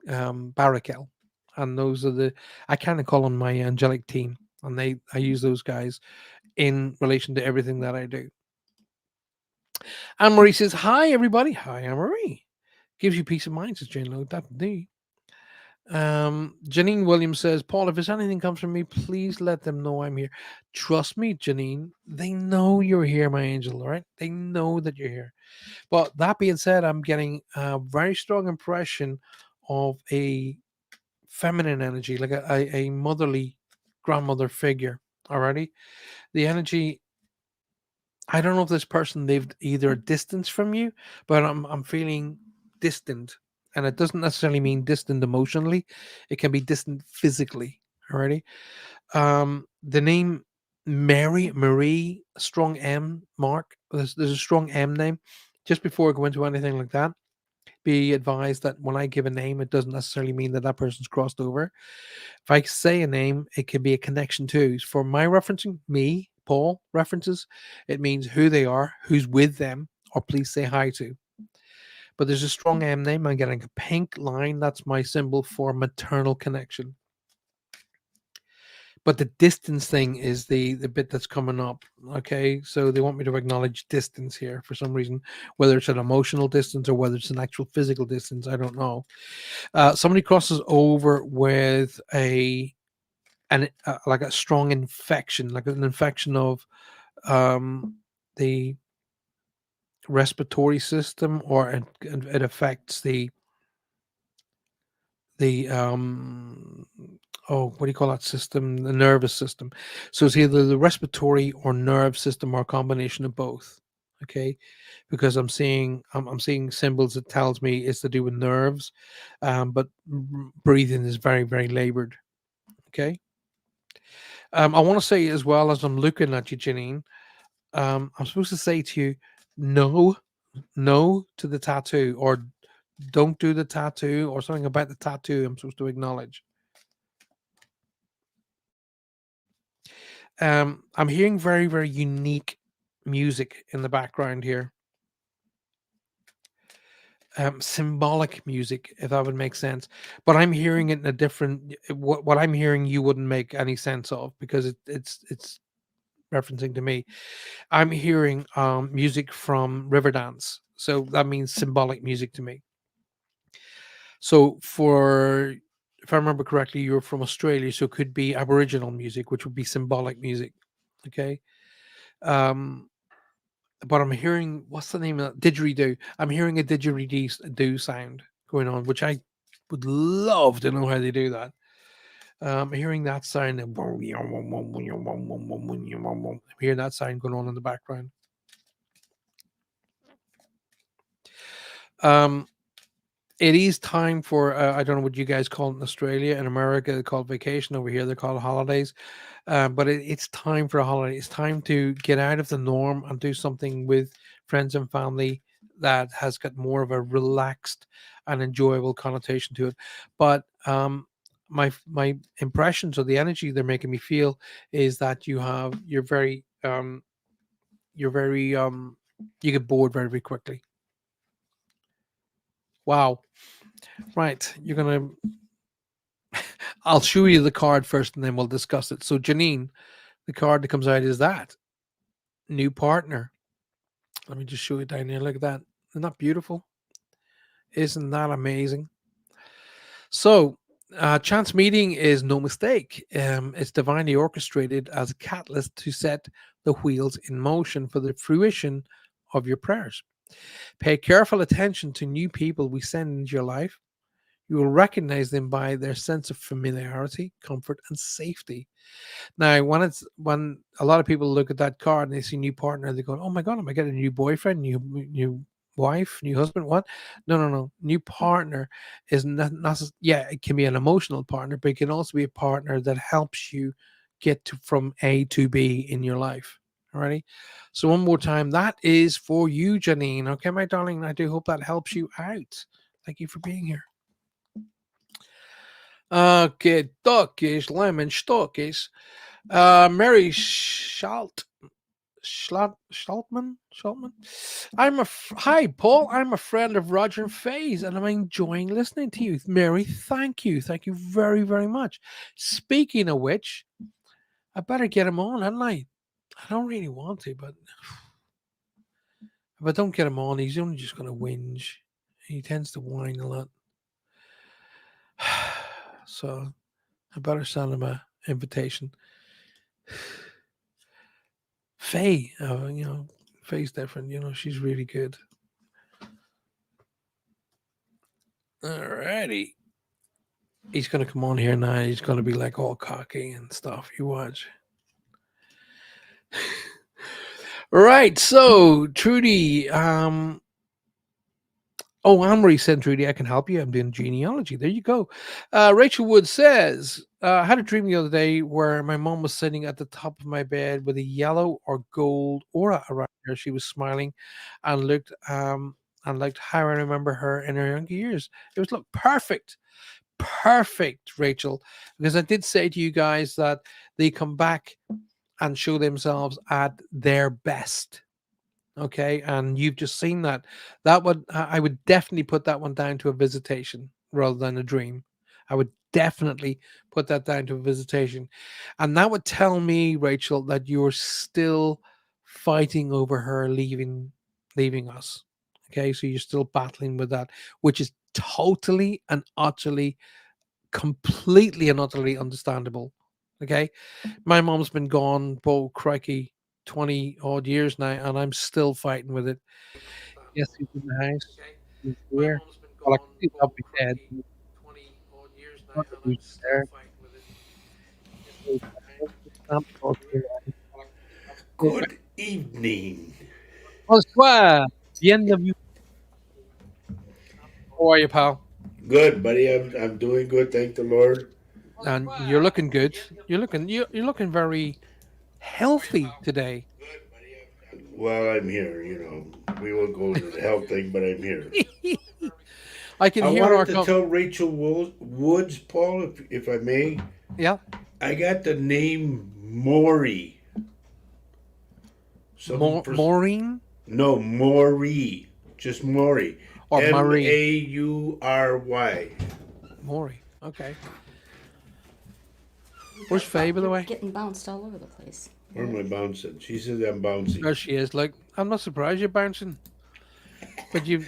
Barakel. And those are I kind of call them my angelic team, and I use those guys in relation to everything that I do. Anne Marie says, "Hi everybody." Hi, Anne Marie. Gives you peace of mind, says Jane Lowe. That indeed. Janine Williams says, "Paul, if there's anything comes from me, please let them know I'm here." Trust me, Janine, they know you're here, my angel. All right, they know that you're here. But that being said, I'm getting a very strong impression of a feminine energy, like a motherly grandmother figure. Alrighty, the energy. I don't know if this person lived either a distance from you, but I'm feeling distant, and it doesn't necessarily mean distant emotionally. It can be distant physically. Alrighty. The name Marie, strong M mark. There's a strong M name. Just before I go into anything like that, be advised that when I give a name, it doesn't necessarily mean that person's crossed over. If I say a name, it can be a connection too. For my referencing, me, Paul, references, it means who they are, who's with them, or please say hi to. But there's a strong M name. I'm getting a pink line. That's my symbol for maternal connection. But the distance thing is the bit that's coming up. Okay, so they want me to acknowledge distance here for some reason, whether it's an emotional distance or whether it's an actual physical distance, I don't know. Somebody crosses over with a and like a strong infection, like an infection of um, the respiratory system, or it affects the oh, what do you call that system? The nervous system. So it's either the respiratory or nerve system, or a combination of both. Okay, because I'm seeing symbols that tells me it's to do with nerves, but breathing is very, very labored. Okay. I want to say as well, as I'm looking at you, Janine, I'm supposed to say to you, no, no to the tattoo, or don't do the tattoo, or something about the tattoo. I'm supposed to acknowledge. I'm hearing very, very unique music in the background here. Symbolic music, if that would make sense. But I'm hearing it in a different. What I'm hearing, you wouldn't make any sense of, because it's referencing to me. I'm hearing music from Riverdance, so that means symbolic music to me. So for, if I remember correctly, you're from Australia, so it could be Aboriginal music, which would be symbolic music. Okay. Um, but I'm hearing, what's the name of that? Didgeridoo. I'm hearing a didgeridoo sound going on, which I would love to know how they do that. I'm hearing that sound. I'm hearing that sound going on in the background. Um, it is time for I don't know what you guys call it in Australia. In America, they call it vacation. Over here, they call it holidays. But it's time for a holiday. It's time to get out of the norm and do something with friends and family that has got more of a relaxed and enjoyable connotation to it. But my impressions, or the energy they're making me feel, is that you're very you get bored very, very quickly. Wow. Right. You're gonna I'll show you the card first, and then we'll discuss it. So Janine, the card that comes out is that new partner. Let me just show you down here. Look at that. Isn't that beautiful? Isn't that amazing? So, chance meeting is no mistake. It's divinely orchestrated as a catalyst to set the wheels in motion for the fruition of your prayers. Pay careful attention to new people we send into your life. You will recognize them by their sense of familiarity, comfort, and safety. Now, when a lot of people look at that card and they see new partner, they go, "Oh my god, am I getting a new boyfriend, new wife, new husband?" What? No, no, no. New partner is not. Yeah, it can be an emotional partner, but it can also be a partner that helps you get to from A to B in your life. Alrighty. So one more time, that is for you, Janine. Okay, my darling. I do hope that helps you out. Thank you for being here. Okay, Duckish, Lemon, Stockish. Mary Schaltman. Hi, Paul. I'm a friend of Roger and Faye's, and I'm enjoying listening to you. Mary, thank you very, very much. Speaking of which, I better get him on, hadn't I? I don't really want to, but if I don't get him on, he's only just going to whinge. He tends to whine a lot. So I better send him a invitation. Faye, Faye's different. She's really good. Alrighty. He's going to come on here now. He's going to be like all cocky and stuff. You watch. Right. So, Trudy, Anne-Marie said, Trudy, I can help you. I'm doing genealogy. There you go. Rachel Wood says, I had a dream the other day where my mom was sitting at the top of my bed with a yellow or gold aura around her. She was smiling and looked how I remember her in her younger years. It was look perfect. Perfect, Rachel. Because I did say to you guys that they come back and show themselves at their best. Okay, and you've just seen that. I would definitely put that one down to a visitation rather than a dream. I would definitely put that down to a visitation. And that would tell me, Rachel, that you're still fighting over her leaving us. Okay, so you're still battling with that, which is totally and utterly, completely and utterly understandable. Okay, my mom's been gone, oh crikey, 20 odd years now, and I'm still fighting with it. Yes, he's in the house. He's here. Well, I he's probably dead. He's not usually there. Yes, he's in the house. He's not talking around. Go back. Good evening. Bonsoir. Bienvenue. How are you, pal? Good, buddy. I'm doing good. Thank the Lord. And you're looking good. You're looking very healthy today. Well, I'm here. We won't go into the health thing, but I'm here. I can I hear wanted our to tell Rachel Woods, Paul, if I may. yeah, I got the name Maury. Maureen No, Maury. Just Maury. or Marie. Maury. Maury. Okay. Where's Faye, by the way? Getting bounced all over the place. Where am I bouncing? She says I'm bouncing. There she is. Like, I'm not surprised you're bouncing, but you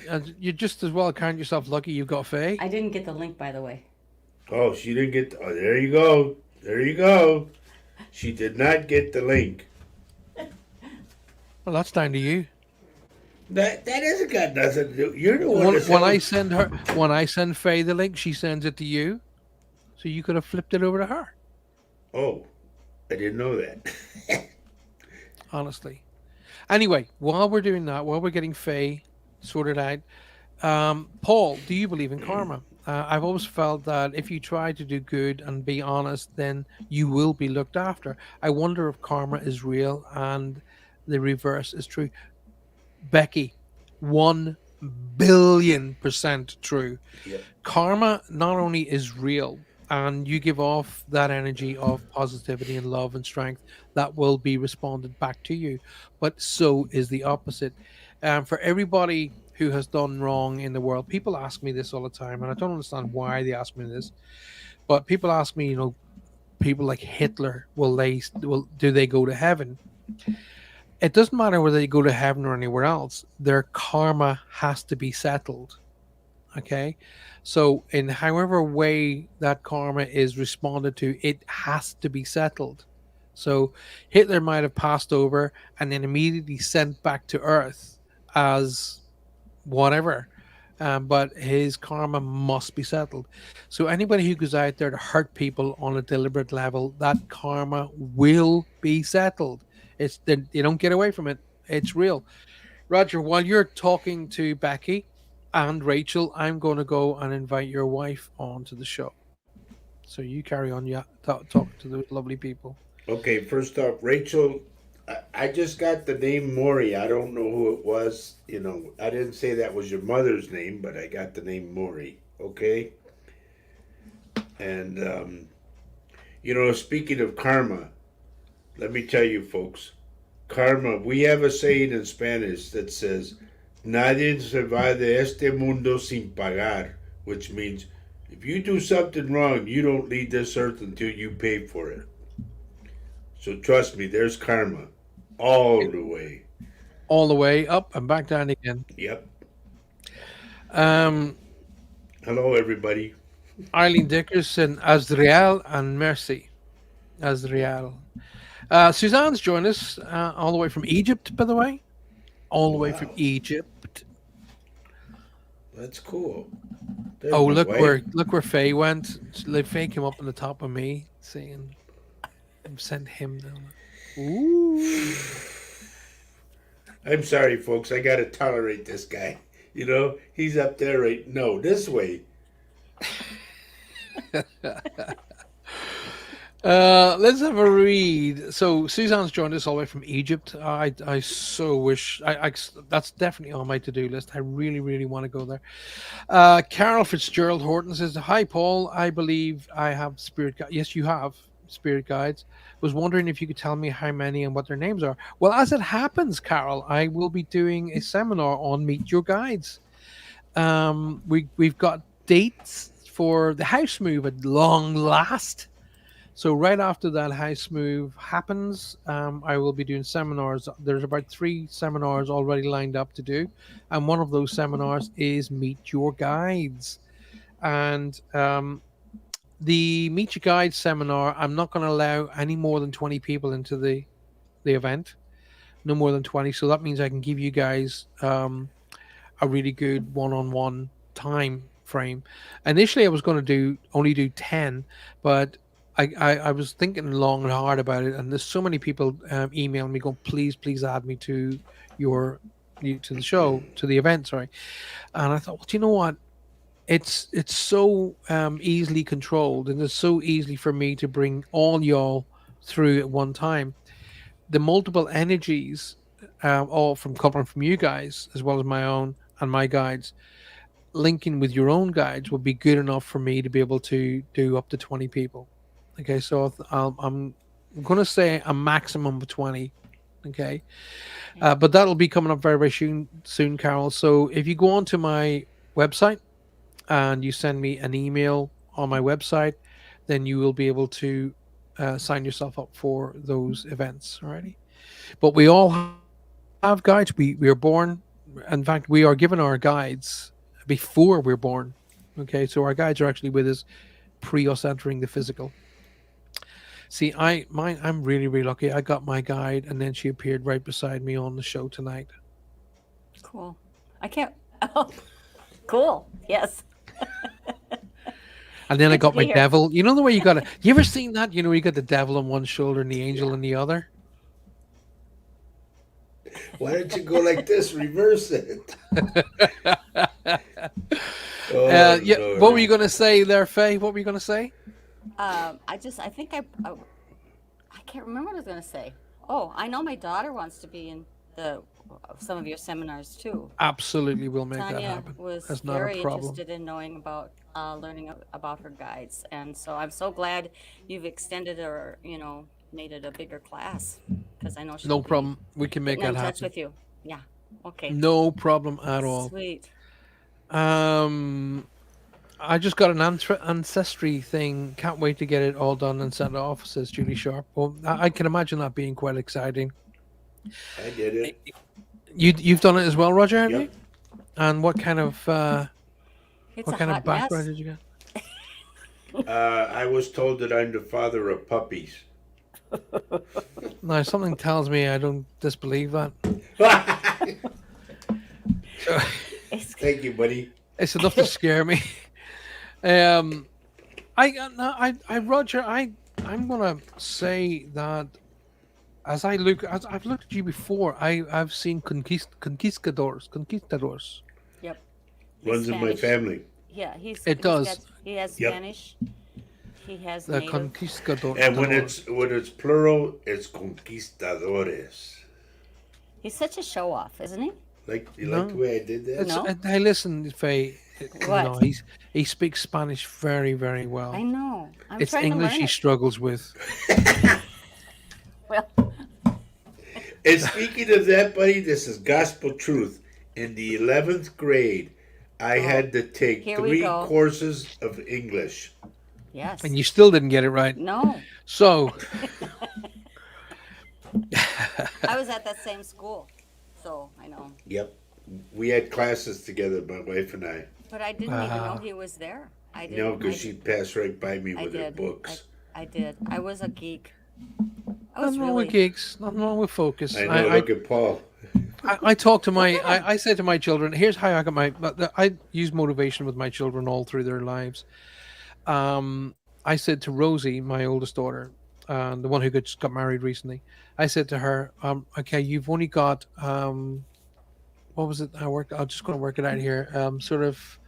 just as well count yourself lucky you've got Faye. I didn't get the link, by the way. Oh, she didn't get. Oh, there you go. There you go. She did not get the link. Well, that's down to you. That hasn't got nothing to do. You're the one When, that's when I send her, when I send Faye the link, she sends it to you, so you could have flipped it over to her. Oh, I didn't know that. Honestly. Anyway, while we're doing that, while we're getting Faye sorted out, Paul, do you believe in karma? I've always felt that if you try to do good and be honest, then you will be looked after. I wonder if karma is real and the reverse is true. Becky, 1 billion% true. Yep. Karma not only is real, and you give off that energy of positivity and love and strength that will be responded back to you, but so is the opposite. For everybody who has done wrong in the world, people ask me this all the time, and I don't understand why they ask me this. But people ask me, people like Hitler, will do they go to heaven? It doesn't matter whether they go to heaven or anywhere else. Their karma has to be settled. Okay. So, in however way that karma is responded to, it has to be settled. So, Hitler might have passed over and then immediately sent back to Earth as whatever. But his karma must be settled. So, anybody who goes out there to hurt people on a deliberate level, that karma will be settled. They don't get away from it. It's real. Roger, while you're talking to Becky and Rachel, I'm going to go and invite your wife onto the show. So you carry on, yeah, talking to those lovely people. Okay, first off, Rachel, I just got the name Maury. I don't know who it was. I didn't say that was your mother's name, but I got the name Maury. Okay? And, speaking of karma, let me tell you, folks, karma, we have a saying in Spanish that says, Nadie se va de este mundo sin pagar, which means if you do something wrong, you don't leave this earth until you pay for it. So trust me, there's karma all the way. All the way up and back down again. Yep. Um, Hello, everybody. Eileen Dickerson, Azriel and Mercy. Azriel. Suzanne's joined us all the way from Egypt, by the way. All the way from Wow, Egypt. that's cool. There's Oh, my wife. look where Faye went. Faye came up on the top of me, saying, "Send him down." Ooh. I'm sorry, folks. I gotta tolerate this guy. He's up there right. No, this way. Let's have a read. So Suzanne's joined us all the way from Egypt. I so wish that's definitely on my to-do list. I really, really want to go there. Carol Fitzgerald Horton says, "Hi Paul, I believe I have spirit guides." Yes, you have spirit guides. Was wondering if you could tell me how many and what their names are. Well, as it happens, Carol, I will be doing a seminar on Meet Your Guides. We've got dates for the house move at long last. So right after that house move happens, I will be doing seminars. There's about 3 seminars already lined up to do, and one of those seminars is Meet Your Guides. And The Meet Your Guide seminar, I'm not going to allow any more than 20 people into the event. No more than 20. So that means I can give you guys a really good one-on-one time frame. Initially, I was going to only do 10, but I was thinking long and hard about it, and there's so many people emailing me going, please add me to your to the show, to the event, sorry. And I thought, well, do you know what? It's so easily controlled, and it's so easy for me to bring all y'all through at one time. The multiple energies, all from coming from you guys as well as my own and my guides, linking with your own guides would be good enough for me to be able to do up to 20 people. Okay, so I'm going to say a maximum of 20. Okay, but that'll be coming up very, very soon, Carol. So if you go onto my website and you send me an email on my website, then you will be able to sign yourself up for those events. Alrighty, but we all have guides. We are born. In fact, we are given our guides before we're born. Okay, so our guides are actually with us pre us entering the physical. See, I'm really, really lucky. I got my guide, and then she appeared right beside me on the show tonight. Cool. I can't. Oh, cool. Yes. And then I Good got to my hear. devil. You know the way you got it. You ever seen that? You know, you got the devil on one shoulder and the angel on the other. Why don't you go like this? Reverse it. Oh, Yeah. Lord. What were you going to say there, Faye? What were you going to say? I think I can't remember what I was going to say. Oh, I know my daughter wants to be in some of your seminars too. Absolutely, we'll make that Tanya happen. was That's not very a problem. interested in knowing about learning about her guides, and so I'm so glad you've extended or made it a bigger class because I know she'll No be problem. We can make getting in that touch happen. with you. Yeah. Okay. No problem at all. Sweet. I just got an ancestry thing. Can't wait to get it all done and sent off, says Julie Sharp. Well, I can imagine that being quite exciting. I did it. You've done it as well, Roger, have Yep. you? And what kind of It's what a kind of hot background mess. did you get? I was told that I'm the father of puppies. Now something tells me I don't disbelieve that. So, It's Thank you, buddy. it's enough to scare me. Um, Roger, I'm gonna say that as I've looked at you before, I've seen conquistadors. Yep. Runs in my Spanish. family. Yeah, It does. He has Yep. Spanish. He has The native. conquistador. And when it's plural, it's conquistadores. He's such a show off, isn't he? Like you No. like the way I did that? No. Hey, listen, Faye. What? No, he speaks Spanish very, very well. I know. I'm It's trying English to learn he it. struggles with. Well, And speaking of that, buddy, this is gospel truth. In the 11th grade, I had to take Here we 3 go. courses of English. yes. And you still didn't get it right. No, So, I was at that same school, so I know. Yep. We had classes together, my wife and I. But I didn't even know he was there. I didn't. No, because she'd pass right by me I with her did. books. I did. I was a geek. I was nothing wrong really. with gigs, nothing wrong with focus. I know, look at Paul. I talk to I say to my children, here's how I got I use motivation with my children all through their lives. I said to Rosie, my oldest daughter, the one who just got married recently, I said to her, okay, you've only got, what was it? I'm just going to work it out here. Sort of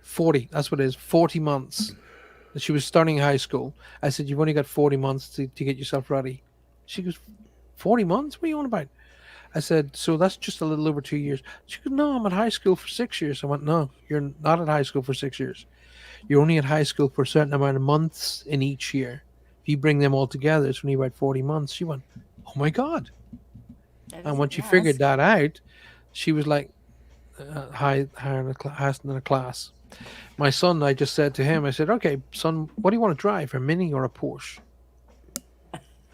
40, that's what it is, 40 months. She was starting high school. I said, you've only got 40 months to get yourself ready. She goes, 40 months? What are you on about? I said, so that's just a little over 2 years. She goes, no, I'm at high school for 6 years. I went, no, you're not at high school for 6 years. You're only at high school for a certain amount of months in each year. If you bring them all together, it's only about 40 months. She went, oh my God. And when she figured that out, she was like higher in the class. My son, I just said to him, I said, okay, son, what do you want to drive, a Mini or a Porsche?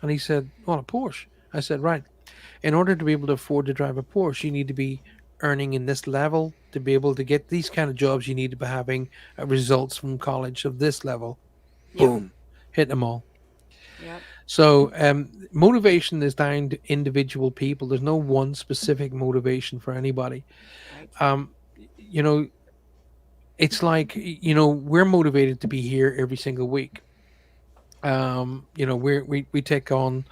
And he said, well, a Porsche. I said, right. In order to be able to afford to drive a Porsche, you need to be earning in this level. To be able to get these kind of jobs, you need to be having results from college of this level. Yep. boom, hit them all. Yep. So motivation is down to individual people. There's no one specific motivation for anybody. Right. Um, you know, it's like we're motivated to be here every single week. We take on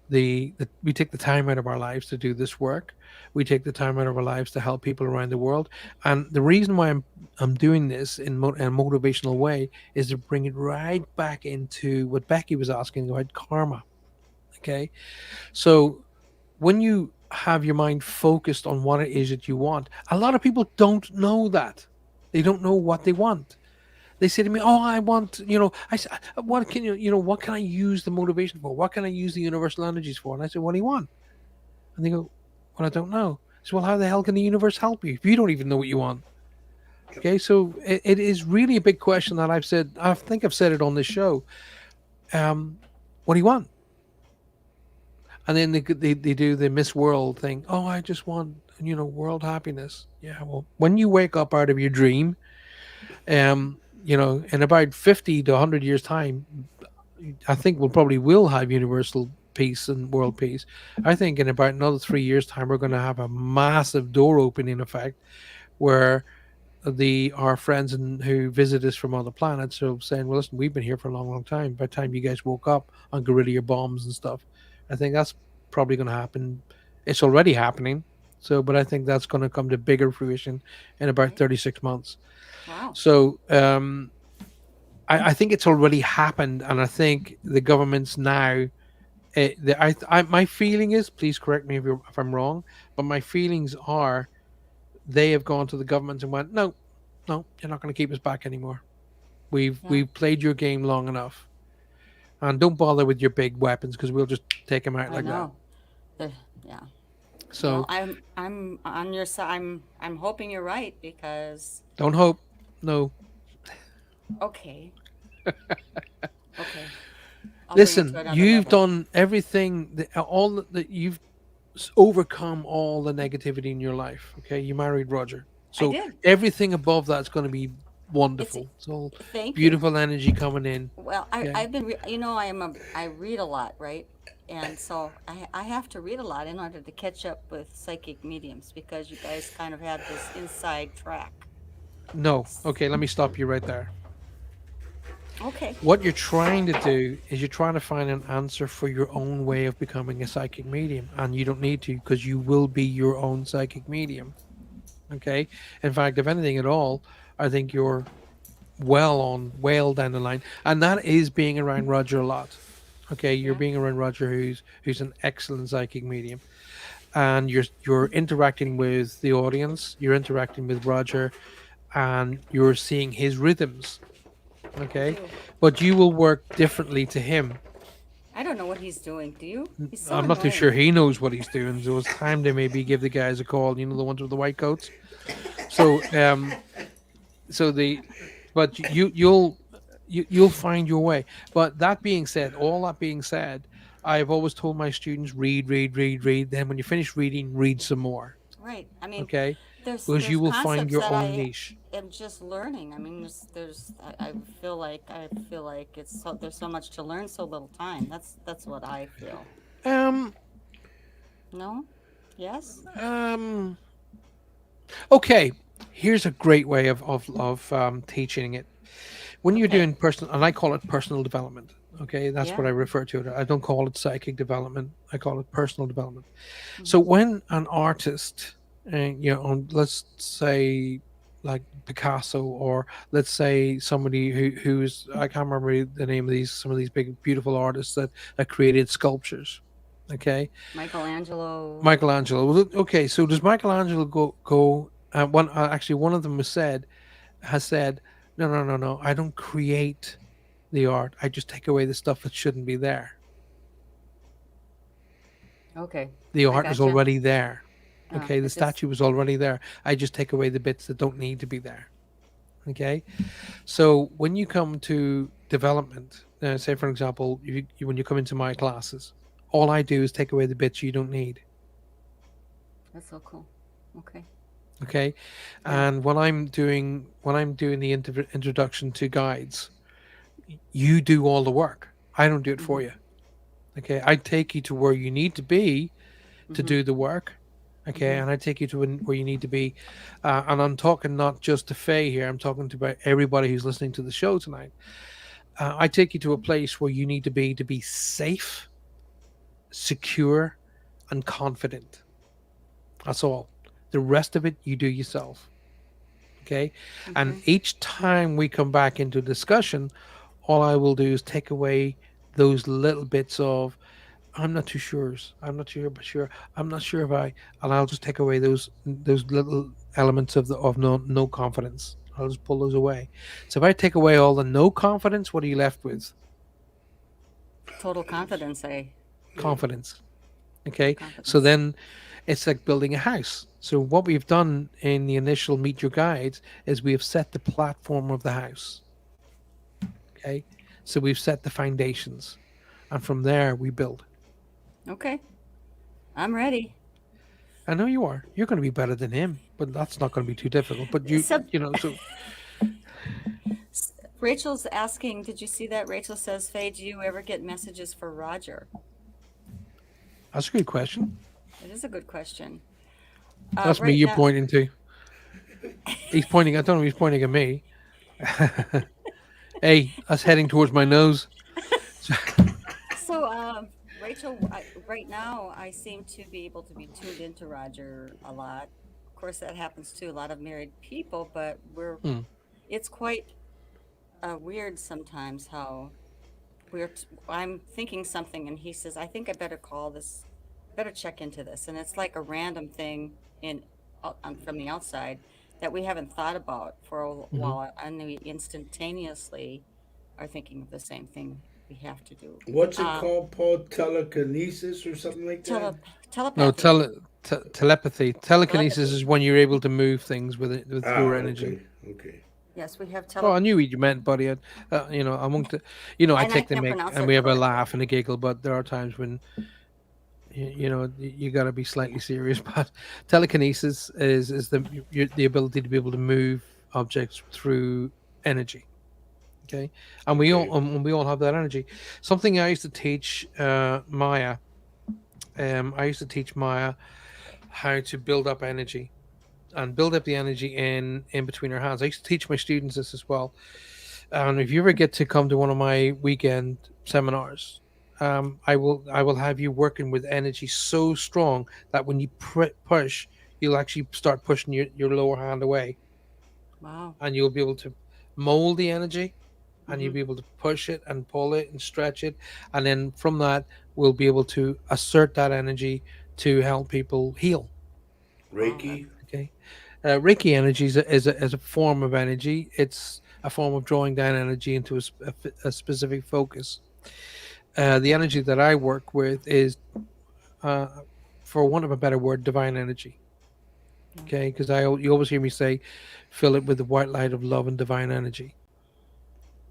we take the time out of our lives to do this work. We take the time out of our lives to help people around the world. And the reason why I'm doing this in a motivational way is to bring it right back into what Becky was asking about karma. Okay, so when you have your mind focused on what it is that you want, a lot of people don't know that. They don't know what they want. They say to me, "Oh, I want, what can what can I use the motivation for? What can I use the universal energies for?" And I say, "What do you want?" And they go, "Well, I don't know." So, well, how the hell can the universe help you if you don't even know what you want? Okay, so it is really a big question that I think I've said it on this show. Um, what do you want? And then they do the Miss World thing. Oh, I just want world happiness. Yeah, well, when you wake up out of your dream, in about 50 to 100 years time, I think we'll probably will have universal peace and world peace. I think in about another 3 years time we're going to have a massive door opening effect where the our friends who visit us from other planets are saying, well, listen, we've been here for a long, long time. By the time you guys woke up on guerrilla bombs and stuff, I think that's probably going to happen. It's already happening. So, but I think that's going to come to bigger fruition in about Right. 36 months. Wow. So, I think it's already happened, and I think the governments now. My feeling is, please correct me if I'm wrong, but my feelings are they have gone to the government and went, no, no, you're not going to keep us back anymore. Yeah. We've played your game long enough, and don't bother with your big weapons because we'll just take them out I like that. know. The, yeah. Well, So I'm on your side. I'm hoping you're right because don't hope, no. okay. Okay. I'll bring it to Listen, another you've level. done everything that you've overcome all the negativity in your life. Okay, you married Roger, I so did. everything above that's going to be It's wonderful. It's all thank you. beautiful energy coming in. Well, Okay, I've been I read a lot, right? And so I have to read a lot in order to catch up with psychic mediums because you guys kind of have this inside track. no, S- okay, let me stop you right there. Okay. What you're trying to do is you're trying to find an answer for your own way of becoming a psychic medium, and you don't need to because you will be your own psychic medium. Okay, in fact, if anything at all, I think you're well down the line, and that is being around Roger a lot. Okay, you're Yeah. being around Roger, who's an excellent psychic medium, and you're interacting with the audience, you're interacting with Roger, and you're seeing his rhythms. I Okay, do. but you will work differently to him. I don't know what he's doing. Do you? He's so I'm not too sure annoying. he knows what he's doing, so it's time to maybe give the guys a call. The ones with the white coats. So so the but you'll find your way. But that being said, all that being said, I've always told my students read, read, read, read. Then when you finish reading, read some more. Right. I mean, Okay, because there's you will find concepts your that own I niche. am just learning. I mean, I feel like there's so much to learn, so little time. That's what I feel. Um No? Yes? um okay. Here's a great way of teaching it. When you're Okay. doing personal, and I call it personal development. Okay, that's Yeah. what I refer to it. I don't call it psychic development. I call it personal development. So Hmm. when an artist, let's say like Picasso, or let's say somebody who's I can't remember the name of some of these big beautiful artists that created sculptures. Okay, Michelangelo. Michelangelo. Well, okay, so does Michelangelo go? One actually, one of them has said, no, no, no, no. I don't create the art. I just take away the stuff that shouldn't be there. Okay. The I art is gotcha. already there. Okay, the It just statue is already there. I just take away the bits that don't need to be there. Okay, so when you come to development, say for example, when you come into my classes, all I do is take away the bits you don't need. that's so cool. Okay. Okay, Yeah. and when I'm doing the introduction to guides, you do all the work. I don't do it for Mm-hmm. you. Okay, I take you to where you need to be to Mm-hmm. do the work. Okay, Mm-hmm. and I take you to where you need to be. And I'm talking not just to Faye here. I'm talking to about everybody who's listening to the show tonight. I take you to a place where you need to be safe, secure, and confident. That's all. The rest of it you do yourself. Okay, and Mm-hmm. each time we come back into discussion, all I will do is take away those little bits of I'm not too sure. I'm not sure, but sure. I'm not sure if I, and I'll just take away those little elements of the of no confidence. I'll just pull those away. So if I take away all the no confidence, what are you left with? Total confidence, Yeah. Confidence. Okay. So confidence. then it's like building a house. So what we've done in the initial meet your guides is we have set the platform of the house. Okay. So we've set the foundations, and from there we build. Okay, I'm ready. I know you are. You're going to be better than him, but that's not going to be too difficult. But So so Rachel's asking, did you see that? Rachel says, Faye, do you ever get messages for Roger? that's a good question. It is a good question. That's me Right you're now, pointing to. He's pointing. I don't know if he's pointing at me. Hey, that's heading towards my nose. so Rachel, right now, I seem to be able to be tuned into Roger a lot. Of course, that happens to a lot of married people, but Hmm. it's quite weird sometimes how I'm thinking something and he says, I think I better call this, better check into this. And it's like a random thing in from the outside that we haven't thought about for a Hmm. while. And we instantaneously are thinking of the same thing we have to do. What's it Um, called, Paul? Telekinesis or something like that? tele- No, telepathy, telepathy. Telekinesis telepathy. is when you're able to move things with it with Ah, your energy. okay, okay. Yes, we have Oh, I knew what you meant, buddy. I won't. I and I take the can't mic pronounce and it we have a correctly. laugh and a giggle, but there are times when you got to be slightly serious. But telekinesis is the ability to be able to move objects through energy. Okay, and Okay. we all have that energy. Something I used to teach Maya. I used to teach Maya how to build up energy and build up the energy in between her hands. I used to teach my students this as well. And if you ever get to come to one of my weekend seminars, I will have you working with energy so strong that when you push, you'll actually start pushing your lower hand away, Wow. and you'll be able to mold the energy, and Hmm. you'll be able to push it and pull it and stretch it, and then from that we'll be able to assert that energy to help people heal. Wow. Reiki. Okay. Reiki energy is a form of energy. It's a form of drawing down energy into a specific focus. The energy that I work with is, uh, for want of a better word, divine energy. Yeah. Okay, because you always hear me say, fill it with the white light of love and divine energy.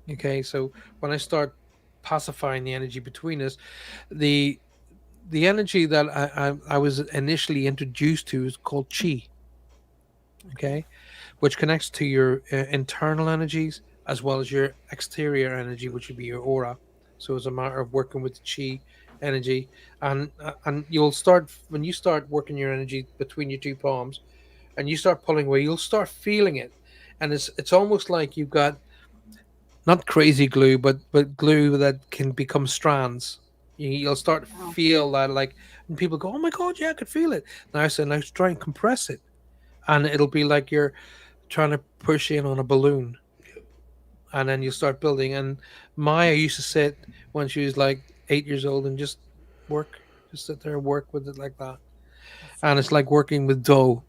Okay, so when I start pacifying the energy between us, the the energy that I was initially introduced to is called chi. Okay. Okay, which connects to your internal energies as well as your exterior energy, which would be your aura. So it's a matter of working with the chi energy, and you'll start when you start working your energy between your two palms, and you start pulling away, you'll start feeling it, and it's almost like you've got not crazy glue, but glue that can become strands. You'll start to Wow. feel that, like, and people go, "Oh my god, yeah, I could feel it." Now I say, now try and compress it, and it'll be like you're trying to push in on a balloon, and then you start building. And Maya used to sit when she was like 8 years old and work, just sit there and work with it like that. That's so And it's cool. like working with dough.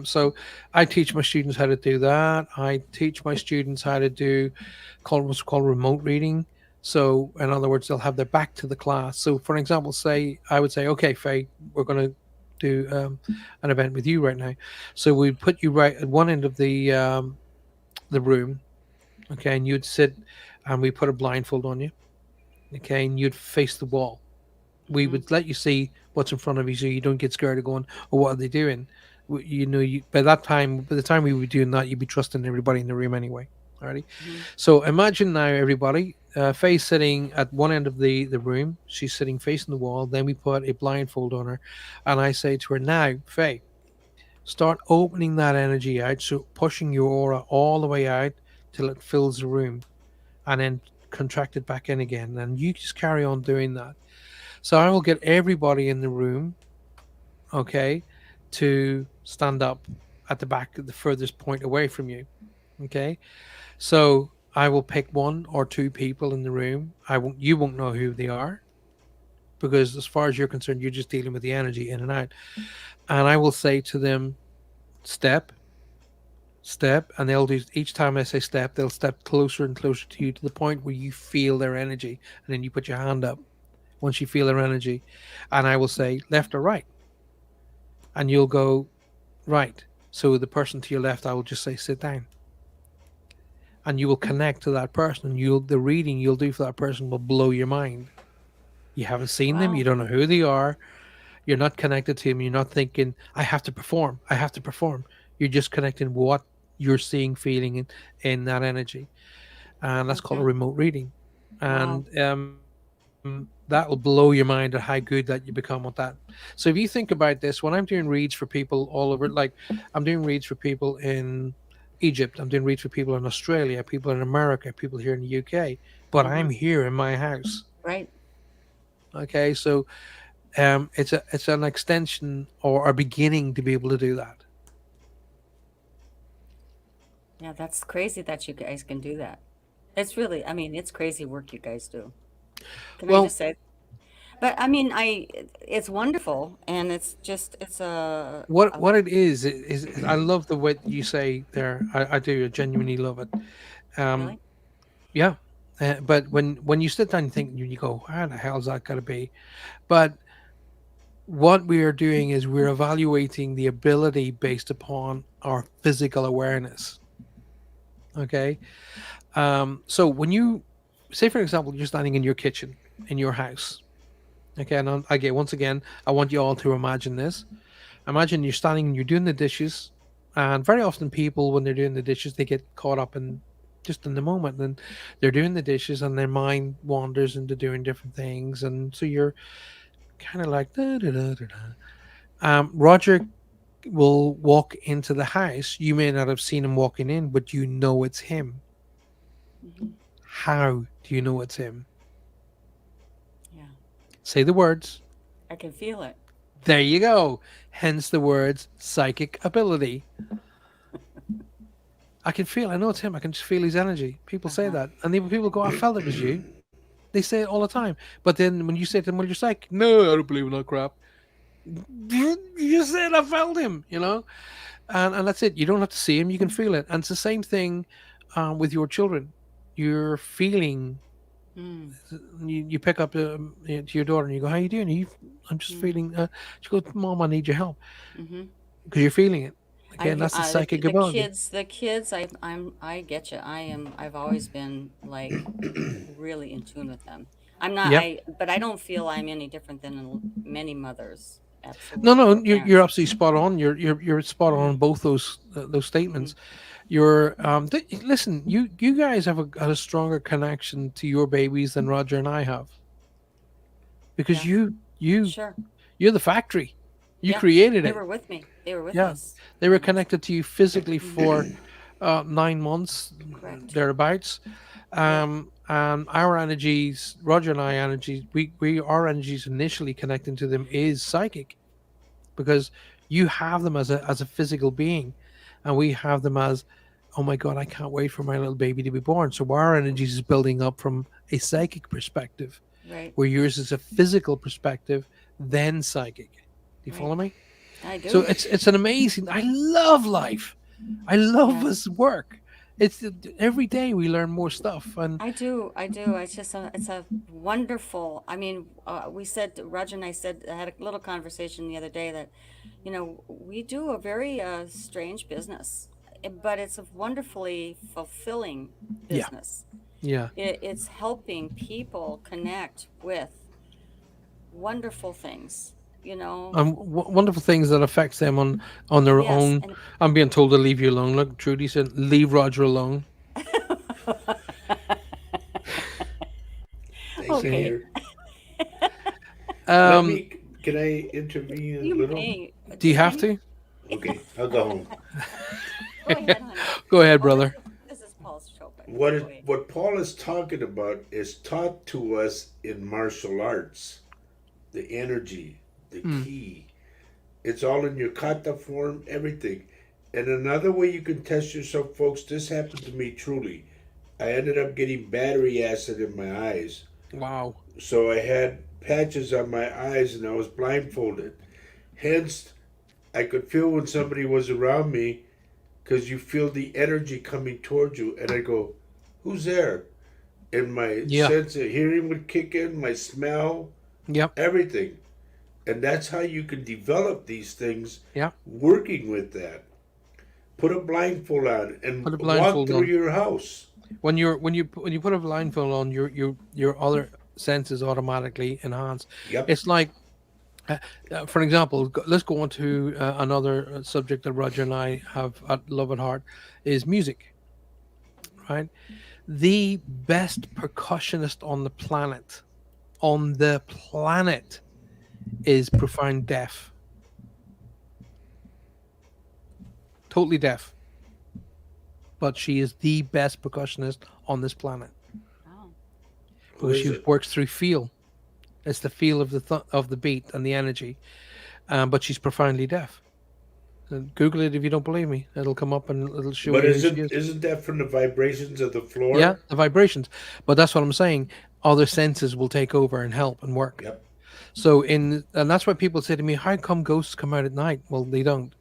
So I teach my students how to do that. I teach my students how to do what's called remote reading. So in other words, they'll have their back to the class. So for example, say I would say, okay, Faye, we're going to do an event with you right now. So we put you right at one end of the room, okay, and you'd sit, and we put a blindfold on you, okay, and you'd face the wall. We Hmm. would let you see what's in front of you, so you don't get scared of going, "Oh, what are they doing?" By that time, by the time we were doing that, you'd be trusting everybody in the room anyway. Alrighty. Hmm. So imagine now, everybody, Faye's sitting at one end of the room. She's sitting facing the wall. Then we put a blindfold on her, and I say to her, "Now, Faye, start opening that energy out. So pushing your aura all the way out till it fills the room, and then contract it back in again. And you just carry on doing that. So I will get everybody in the room, okay, to stand up at the back, at the furthest point away from you, okay." So I will pick one or two people in the room. You won't know who they are, because as far as you're concerned, you're just dealing with the energy in and out. And I will say to them, "Step, step," and they'll do, each time I say step, they'll step closer and closer to you, to the point where you feel their energy, and then you put your hand up once you feel their energy, and I will say left or right, and you'll go right. So the person to your left, I will just say sit down, and you will connect to that person, and you'll the reading you'll do for that person will blow your mind. You haven't seen them, you Wow. don't know who they are, you're not connected to them, you're not thinking I have to perform, I have to perform. You're just connecting what you're seeing, feeling in that energy, and that's called a Okay. remote reading. Wow. And that will blow your mind at how good that you become with that. So if you think about this, when I'm doing reads for people all over, like I'm doing reads for people in Egypt, I'm doing reads for people in Australia, people in America, people here in the UK, but I'm Hmm. here in my house. Right. Okay, so it's an extension or a beginning to be able to do that. Yeah, that's crazy that you guys can do that. It's really, I mean, it's crazy work you guys do. Can I Well, just say? But I mean, it's wonderful, and it's just, what a what it is I love the way you say there. I do. I genuinely love it. Um, really. yeah. But when you sit down and think, you go, how the hell's that got to be? But what we are doing is we're evaluating the ability based upon our physical awareness. Okay. So when you say, for example, you're standing in your kitchen in your house. Okay. And again, once again, I want you all to imagine this. Imagine you're standing and you're doing the dishes. And very often people, when they're doing the dishes, they get caught up in just in the moment, and they're doing the dishes and their mind wanders into doing different things. And so you're kind of like, da, da, da, da, da. Roger will walk into the house. You may not have seen him walking in, but you know it's him. Hmm. How do you know it's him? Yeah, Say the words. I can feel it. There you go. Hence the words psychic ability. I can feel, I know it's him. I can just feel his energy. People say Uh-huh. that. And even people go, I felt it was you. They say it all the time. But then when you say to them, well, you're psychic. No, I don't believe in that crap. You said I felt him, and that's it. You don't have to see him, you can feel it. And it's the same thing with your children. You're feeling, Mm, you pick up to your daughter and you go, how you doing? I'm just mm, feeling, she goes, Mom, I need your help, mm-hmm. because you're feeling it. Okay, and that's the psychic ability. The kids, I get you. I've always been like really in tune with them. I'm not, Yep. but I don't feel I'm any different than many mothers, No, absolutely, no, or you're parents. absolutely spot on. You're spot on Mm-hmm. both those Mm-hmm. statements. Listen, you guys have a stronger connection to your babies than Roger and I have, because Yeah, you sure. you're the factory. You Yeah, created they it. were with me. They were with Yeah, us. they were And connected to you physically mhm, for 9 months correct. thereabouts. Yep. And our energies, Roger and I energies, we our energies initially connecting to them is psychic, because you have them as a physical being, and we have them as, oh my god, I can't wait for my little baby to be born. So our energies is building up from a psychic perspective, Right. where yours is a physical perspective, then psychic. Do you Right. follow me? I So do. it's an amazing. I love life. I love Yes. this work. It's every day we learn more stuff, and I do. I do. It's a wonderful. I mean, we said Roger and I said I had a little conversation the other day that, we do a very strange business, but it's a wonderfully fulfilling yeah, business. yeah. It's helping people connect with wonderful things. You know. Wonderful things that affects them on their Yes, own. and I'm being told to leave you alone. Look, Trudy said, "Leave Roger alone." Thank you, Okay. See, dear. Let um, me. Can I intervene a You little? may. do you have Can to? Okay, I'll go home. go ahead, honey. Go ahead, Oh, brother. this is Paul's show, by the way. What Go ahead. what Paul is talking about is taught to us in martial arts. The energy, the Mm, key. It's all in your kata form, everything. And another way you can test yourself, folks, this happened to me truly. I ended up getting battery acid in my eyes. wow. So I had patches on my eyes and I was blindfolded. Hence, I could feel when somebody was around me because you feel the energy coming towards you. And I go, who's there? And my Yeah. sense of hearing would kick in, my smell, Yep. everything. And that's how you can develop these things Yeah. working with that. Put a blindfold on and Put a walk blindfold through on. your house. When you put a blindfold on, your other senses automatically enhance. Yep. It's like, for example, let's go on to another subject that Roger and I have at love at heart is music. Right, the best percussionist on the planet is profound deaf, totally deaf, but she is the best percussionist on this planet Oh. Who because is she it? works through feel. It's the feel of of the beat and the energy, but she's profoundly deaf. And Google it if you don't believe me. It'll come up and it'll show But you who she isn't is. isn't that from the vibrations of the Yeah, floor? the vibrations. But that's what I'm saying. Other senses will take over and help and work. Yep. So and that's why people say to me, "How come ghosts come out at night?" Well, they don't.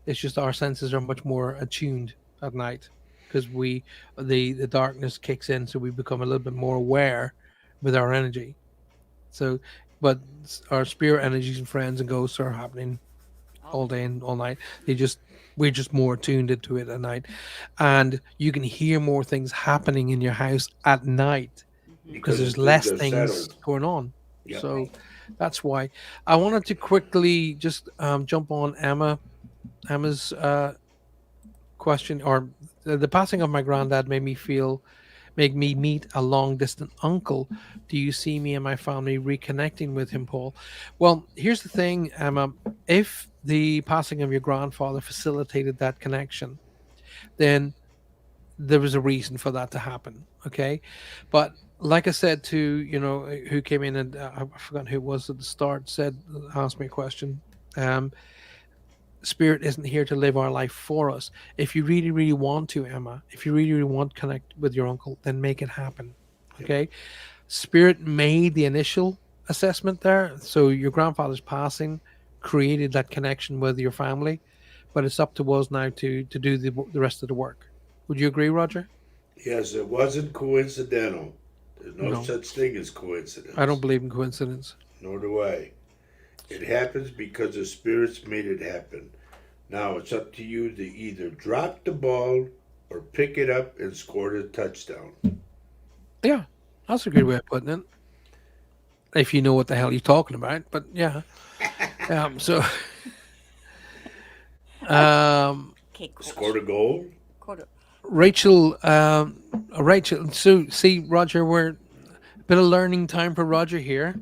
It's just our senses are much more attuned at night because the darkness kicks in, so we become a little bit more aware with our energy. So, but our spirit energies and friends and ghosts are happening Oh. all day and all night. They just we're just more tuned into it at night, and you can hear more things happening in your house at night Mm-hmm. because Because there's things less are things settled. going on. Yep. So Right. that's why I wanted to quickly just jump on Emma's question, or the passing of my granddad make me meet a long distant uncle. Do you see me and my family reconnecting with him, Paul? Well, here's the thing, Emma. If the passing of your grandfather facilitated that connection, then there was a reason for that to happen. Okay. But like I said to, who came in and I forgot who it was at the start, asked me a question. Um, Spirit isn't here to live our life for us. If you really, really want to, Emma, if you really, really want to connect with your uncle, then make it happen. Yep. Okay. Spirit made the initial assessment there. So your grandfather's passing created that connection with your family, but it's up to us now to do the rest of the work. Would you agree, Roger? Yes, it wasn't coincidental. There's no No, such thing as I don't coincidence. believe in coincidence. Nor do I. It happens because the spirits made it happen. Now it's up to you to either drop the ball or pick it up and score the touchdown. Yeah, that's a good way of putting it. If you know what the hell you're talking about, but yeah. So, um, Okay, coach. Score the goal? Quarter. Rachel. So, see, Roger, we're a bit of learning time for Roger here.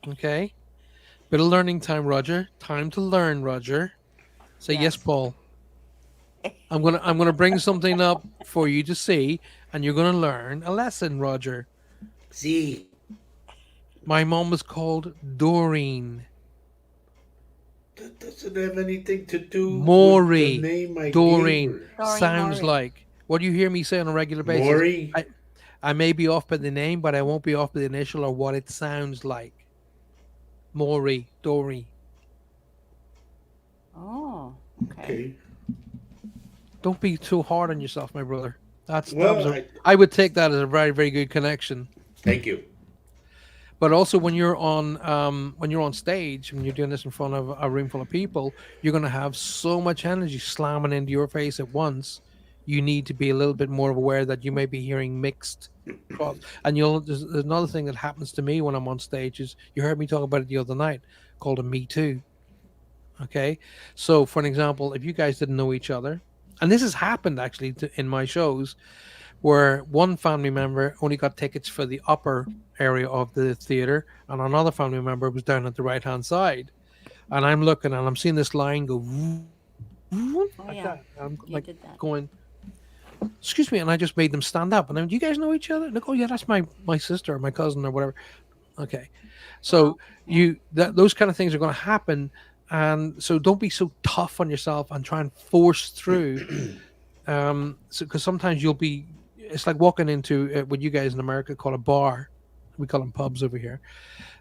Okay, bit of learning time, Roger. Time to learn, Roger. Say yes, Yes. Paul. I'm gonna bring something up for you to see, and you're gonna learn a lesson, Roger. See. My mom was called Doreen. That doesn't have anything to do with the Maury. name I gave Doreen her. Sorry, sounds Maury. like what you hear me say on a regular basis. Maury? I may be off by the name, but I won't be off by the initial or what it sounds like. Maury, Dory. Oh. Okay. Okay. Don't be too hard on yourself, my brother. Well, I would take that as a very, very good connection. thank you. But also when you're on stage, when you're doing this in front of a room full of people, you're gonna have so much energy slamming into your face at once. You need to be a little bit more aware that you may be hearing mixed cross. And there's another thing that happens to me when I'm on stage is you heard me talk about it the other night, called a Me Too. Okay. So for an example, if you guys didn't know each other And this has happened actually in my shows, where one family member only got tickets for the upper area of the theater, and another family member was down at the right hand side. And I'm looking and I'm seeing this line go Oh like yeah, that. I'm you like did that. going, excuse me, and I just made them stand up. And then, do you guys know each other? Like, oh yeah, that's my sister or my cousin or whatever. Okay, so Wow. Yeah. those kind of things are going to happen, and so don't be so tough on yourself and try and force through. So because sometimes you'll be, it's like walking into what you guys in America call a bar. We call them pubs over here.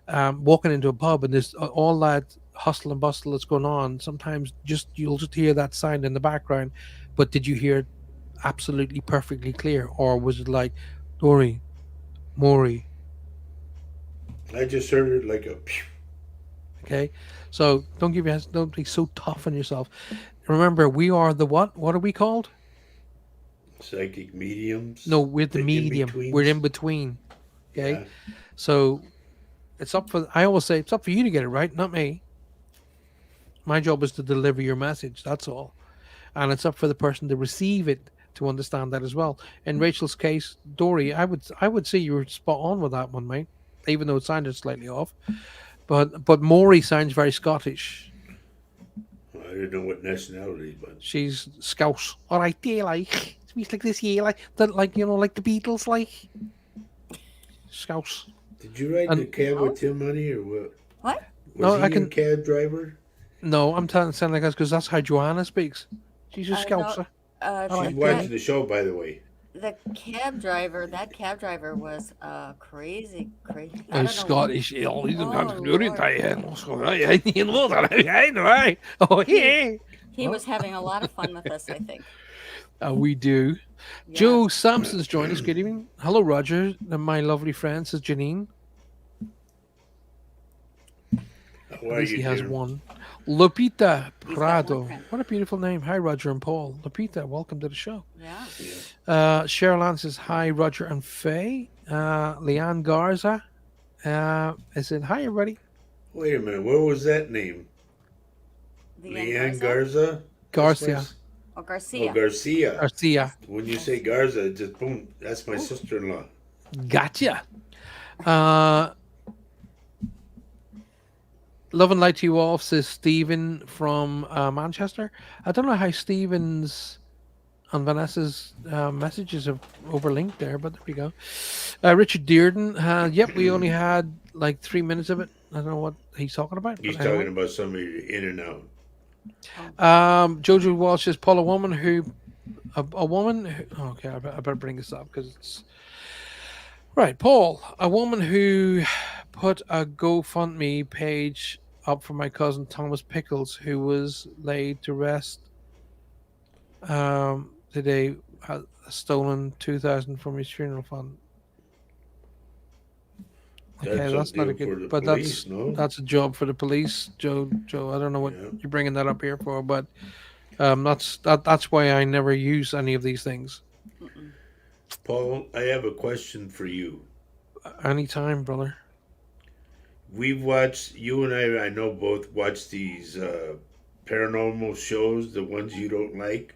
Walking into a pub and there's all that hustle and bustle that's going on. Sometimes just you'll just hear that sound in the background, but did you hear it absolutely perfectly clear, or was it like, Dory, Maury? I just heard it like a pew. Okay, so don't be so tough on yourself. Remember, we are the what? What are we called? Psychic mediums, No, we're the the in medium. We're in betweens. between. Okay, Yeah. so it's up for. I always say it's up for you to get it right, not me. My job is to deliver your message. That's all, and it's up for the person to receive it to understand that as well. In Rachel's case, Dory, I would say you were spot on with that one, mate. Even though it sounded slightly off, but Maury sounds very Scottish. I don't know what nationality, but She's Scouse. All right, dear, like speaks like this here, like that, like like the Beatles, like Scouse. did you ride the And cab with House? Tim Money or what? What? Was no, I he your can cab driver? no, I'm telling sound like that because that's how Joanna speaks. She's a No. Scouser. All She's right, The dear, watching like the show, by the way. cab driver. That cab driver was crazy, crazy. I oh, don't know. Scottish. Oh, he's a Oh country. Lord. You know that, I know, right? Oh, He yeah. he was having a lot of fun with us. I think. We do. Yes. Joe Sampson's joined us. Good evening. Hello, Roger. And my lovely friend, says Janine. How At are least he you, has dear? one. Lupita He's got one Prado. friend. What a beautiful name. Hi, Roger and Paul. Lupita, welcome to the show. Yeah. Yeah. Cheryl Ann says, hi, Roger and Faye. Leanne Garza. I said, hi, everybody. Wait a minute. What was that name? Leanne Leanne Garza? Garza? That's my. Garcia. Oh, Oh, Garcia. Garcia. Garcia. When you say Garza, it just boom. That's my Ooh. sister-in-law. Gotcha. Uh, Love and Light to You All, says Stephen from Manchester. I don't know how Stephen's and Vanessa's messages have overlinked there, but there we go. Richard Dearden, yep, we only had like 3 minutes of it. I don't know what he's talking about. He's But anyway. talking about somebody in and out. Jojo Walsh says, Paul, a woman who. A woman who. Okay, I better bring this up because it's. Right, Paul, a woman who put a GoFundMe page up for my cousin Thomas Pickles, who was laid to rest today, had stolen 2,000 from his funeral fund. Okay, That's that's a not a deal for the good, but police, no? that's a job for the police, Joe. Joe, I don't know what Yeah. you're bringing that up here for, but that's why I never use any of these things. Mm-mm. Paul, I have a question for you. Anytime, brother. We've watched, you and I know both watch these paranormal shows, the ones you don't like.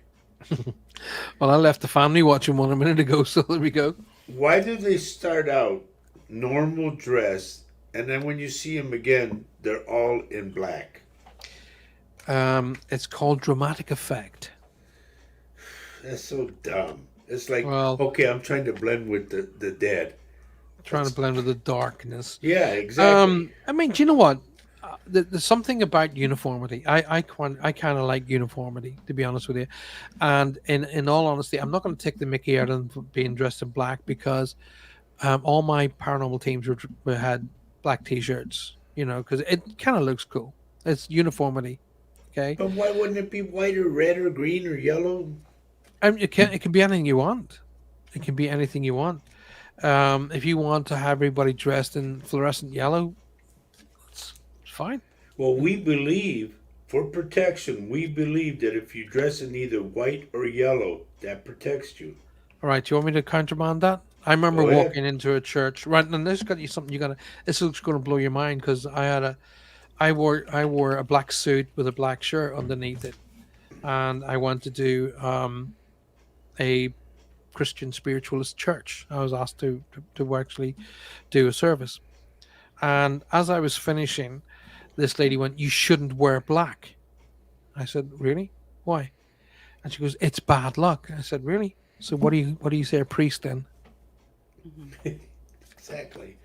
Well, I left the family watching one a minute ago, so there we go. Why do they start out normal dress and then when you see them again, they're all in black? It's called dramatic effect. That's so dumb. It's like, Well, okay, I'm trying to blend with the dead. trying to blend with the darkness. Yeah, exactly. I mean, do you know what? There's something about uniformity. I kind of like uniformity, to be honest with you. And in all honesty, I'm not going to take the Mickey out of being dressed in black because all my paranormal teams had black T-shirts. Because it kind of looks cool. It's uniformity. Okay, But why wouldn't it be white or red or green or yellow? it can be anything you want. It can be anything you want. If you want to have everybody dressed in fluorescent yellow, it's fine. Well, we believe, for protection, we believe that if you dress in either white or yellow, that protects you. All right, do you want me to countermand that? I remember Go ahead. walking into a church, right, and this got you something this is going to blow your mind because I wore a black suit with a black shirt underneath it, and I went to do a Christian spiritualist church. I was asked to actually do a service, and as I was finishing, this lady went, "You shouldn't wear black." I said, "Really? Why?" And she goes, "It's bad luck." I said, "Really? So what do you say a priest then?" Exactly.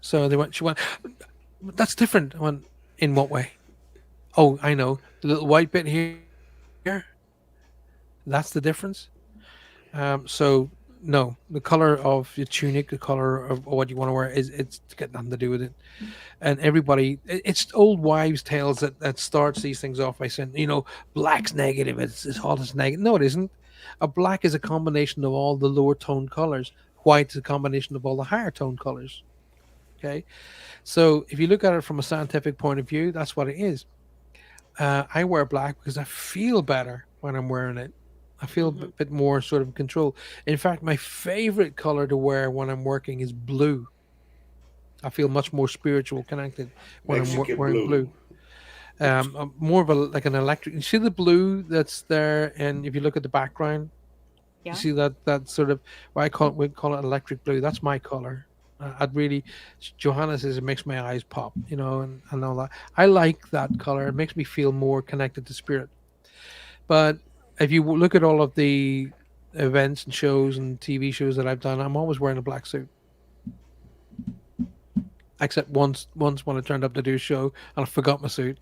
So she went, "That's different." I went, "In what way?" "Oh, I know. The little white bit here, that's the difference." So no, the color of your tunic, the color of what you want to wear it's got nothing to do with it. And everybody, it's old wives' tales that starts these things off by saying, black's negative. It's all this negative. No, it isn't. A black is a combination of all the lower tone colors. White is a combination of all the higher tone colors. Okay, so if you look at it from a scientific point of view, that's what it is. I wear black because I feel better when I'm wearing it. I feel a Hmm. bit more sort of control. In fact, my favorite color to wear when I'm working is blue. I feel much more spiritual connected when I'm Mexican wearing blue. blue. More of a like an electric. You see the blue that's there, and if you look at the background, you Yeah. see that sort of what we call it electric blue. That's my color. I'd really, Johanna says it makes my eyes pop, and all that. I like that color. It makes me feel more connected to spirit. But if you look at all of the events and shows and TV shows that I've done, I'm always wearing a black suit. Except once when I turned up to do a show and I forgot my suit.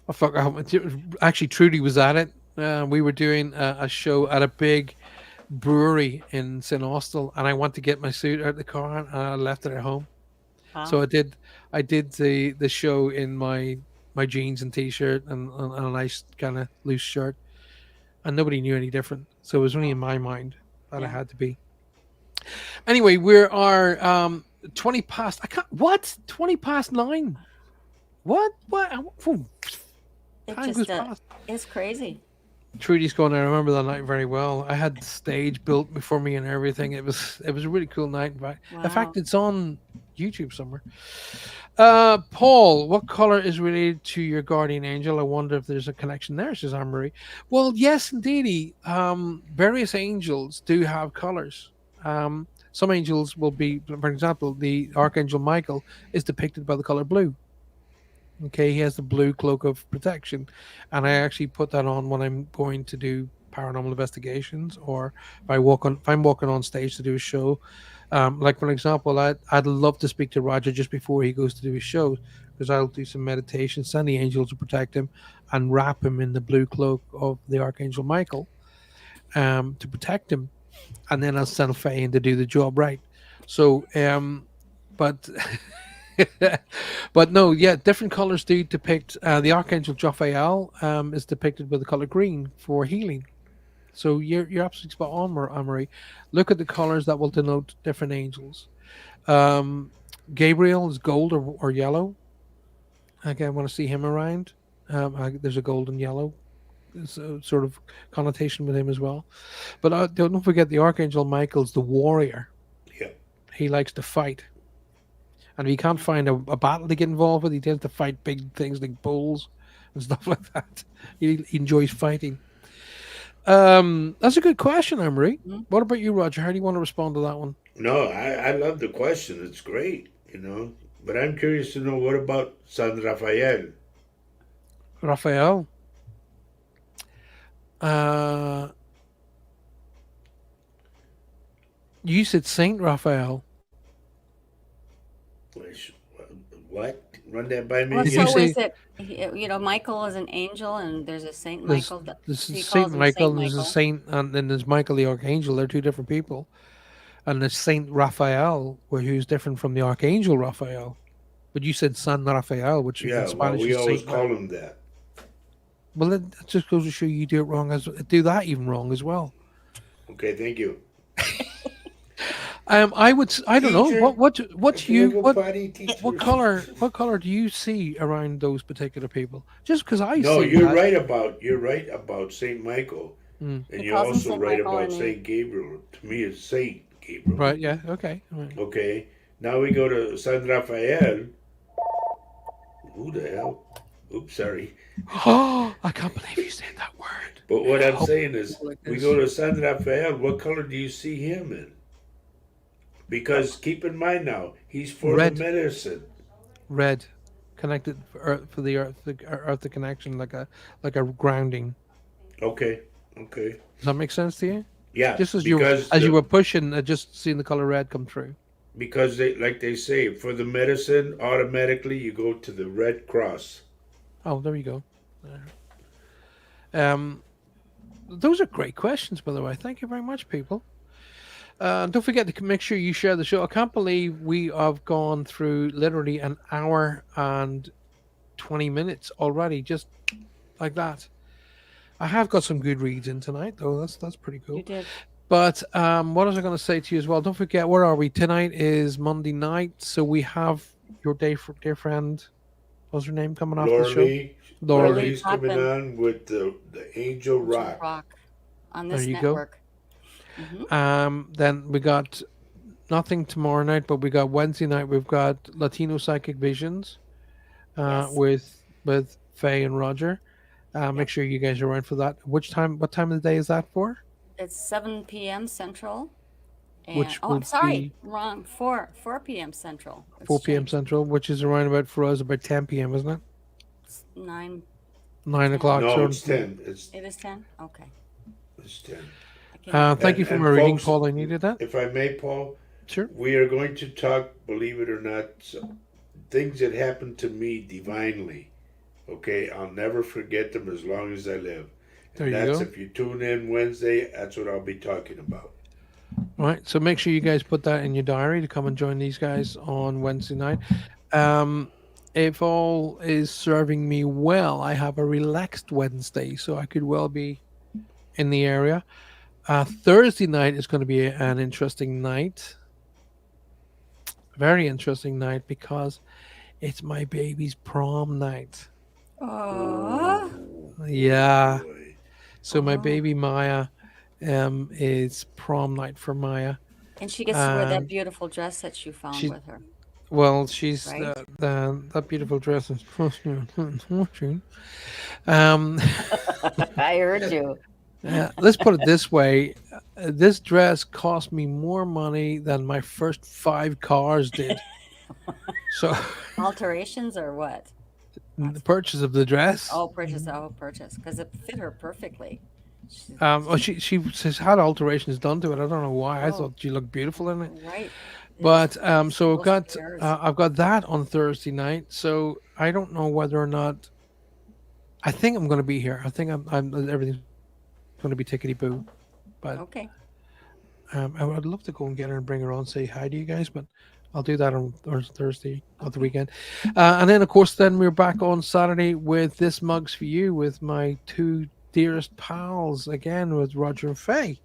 I forgot. Actually, Trudy was at it. We were doing a show at a big brewery in St. Austell, and I went to get my suit out of the car, and I left it at home. So Wow. I did the show in my jeans and t-shirt and a nice kind of loose shirt, and nobody knew any different. So it was only in Wow. my mind that I Yeah. had to be. Anyway, we are 20 past. I can't. What? 20 past 9. What? Phew, It time just goes past. is crazy. Trudy's going. I remember that night very well. I had the stage built before me and everything. It was a really cool night. In fact, Wow. it's on YouTube somewhere. Paul, what color is related to your guardian angel? I wonder if there's a connection there, says Anne Marie. Well, yes, indeedy. Various angels do have colors. Some angels will be, for example, the Archangel Michael is depicted by the color blue. Okay, he has the blue cloak of protection, and I actually put that on when I'm going to do paranormal investigations, or if I'm walking on stage to do a show. Like for example, I'd love to speak to Roger just before he goes to do his show, because I'll do some meditation, send the angel to protect him, and wrap him in the blue cloak of the Archangel Michael, to protect him, and then I'll send Faye in to do the job right. So, but but no, yeah, different colors do depict. The Archangel Jophiel is depicted with the color green for healing. So you're absolutely spot on, Marie. Look at the colors that will denote different angels. Um, Gabriel is gold or yellow. Again, I want to see him around. There's a gold and yellow sort of connotation with him as well. But don't forget the Archangel Michael's the warrior. Yeah. He likes to fight. And if he can't find a battle to get involved with, he tends to fight big things like bulls and stuff like that. He enjoys fighting. That's a good question, Emery. Mhm. What about you, Roger? How do you want to respond to that one? No, I love the question. It's great. But I'm curious to know what about San Rafael? Raphael. Uh, you said Saint Raphael. What? Run that by me Well, Did you so again? say is it? Michael is an angel, and there's a Saint there's Michael. That this is he Saint calls him Michael Saint and there's a Michael. Saint and then there's Michael the Archangel. They're two different people. And there's Saint Raphael, who's different from the Archangel Raphael. But you said San Rafael, which in Yeah, well, Spanish we is always Saint. call him that. Well, that just goes to show you do it wrong do that even wrong as well. Okay, thank you. I don't know Teacher, I what's feel you like a potty teacher. what color do you see around those particular people? Just because I No, see that. you're right about Saint Michael, Mm, and He you're calls him also Saint right Michael, about and he Saint Gabriel. To me, it's Saint Gabriel. right, yeah, okay. All right. Okay, now we go to San Rafael. Who the hell? Oops, sorry. Oh, I can't believe you said that word. But what I'm How saying is, cool it we is. go to San Rafael. What color do you see him in? Because keep in mind now, he's for the Red, medicine. red, connected for the earth, the connection, like a grounding. Okay, okay, Does that make sense to you? yeah. Just as you were pushing, just seeing the color red come through. Because they, like they say, for the medicine, automatically you go to the Red Cross. Oh, there you go. Um, those are great questions, by the way. Thank you very much, people. Don't forget to make sure you share the show. I can't believe we have gone through literally an hour and 20 minutes already, just like that. I have got some good reads in tonight, though. That's pretty You cool. did. But what was I going to say to you as well? Don't forget, where are we? Tonight is Monday night, so we have your dear friend. What's her name coming off the Laura show? Lee, Laura Laura Lily Lee. Lee's coming Potvin, on with the Angel Angel Rock. Rock on There this you go. network. Hmm. Then we got nothing tomorrow night, but we got Wednesday night. We've got Latino Psychic Visions Yes. with Faye and Roger. Make Yep. sure you guys are around for that. Which time? What time of the day is that for? It's 7 p.m. Central. And Which oh, I'm would sorry, be wrong. 4 p.m. Central. It's 4 p.m. changed. Central, which is around about for us about 10 p.m., isn't it? It's 9, 10. 9 o'clock. No, So it's 10. It is 10. Okay, It's 10. I can do thank that. you for my And reading, folks, Paul. I needed that. if I may, Paul, Sure. we are going to talk, believe it or not, things that happened to me divinely. Okay, I'll never forget them as long as I live. There And you that's go. if you tune in Wednesday, that's what I'll be talking about. All right. So make sure you guys put that in your diary to come and join these guys on Wednesday night. Um, if all is serving me well, I have a relaxed Wednesday, so I could well be in the area. Thursday night is going to be an interesting night, very interesting night because it's my baby's prom night. Oh, Oh Yeah. boy. So my oh. baby Maya is prom night for Maya. And she gets to wear that And beautiful dress that you found she's with her, well, she's right? that beautiful dress is um I heard you. let's put it this way. This dress cost me more money than my first 5 cars did. So Alterations or what? the purchase of the dress. Purchase, because it fit her perfectly. She, Oh, she's had alterations done to it. I don't know why. I oh, thought she looked beautiful in it. right. It was But so supposed to be hers. I've got that on Thursday night. So I don't know whether or not I think I'm going to be here. I think I'm everything's going to be tickety boo. But Okay. I would love to go and get her and bring her on, say hi to you guys. But I'll do that on Thursday of the Okay. weekend. And then of course then we're back on Saturday with This Mugs for You with my two dearest pals again with Roger and Faye.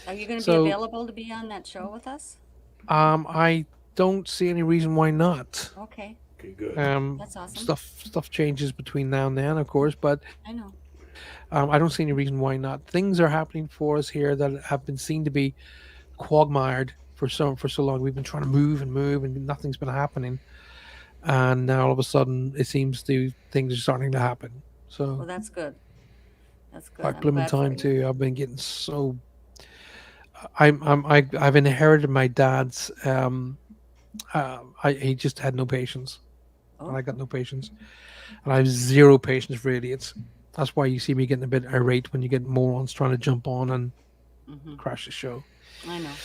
Are you going to be So available to be on that show with us? I don't see any reason why not. Okay. Okay, good. That's awesome. Stuff changes between now and then, of course, but I know. I don't see any reason why not. Things are happening for us here that have been seen to be quagmired for so long. We've been trying to move, and nothing's been happening. And now all of a sudden, it seems things are starting to happen. Well, So that's good. That's good. like I'm blooming glad for time you. too. I've been getting so. I've inherited my dad's. He just had no patience, and Oh, I got no patience, and I have zero patience for idiots. That's why you see me getting a bit irate when you get morons trying to jump on and hmm, crash the show. I know.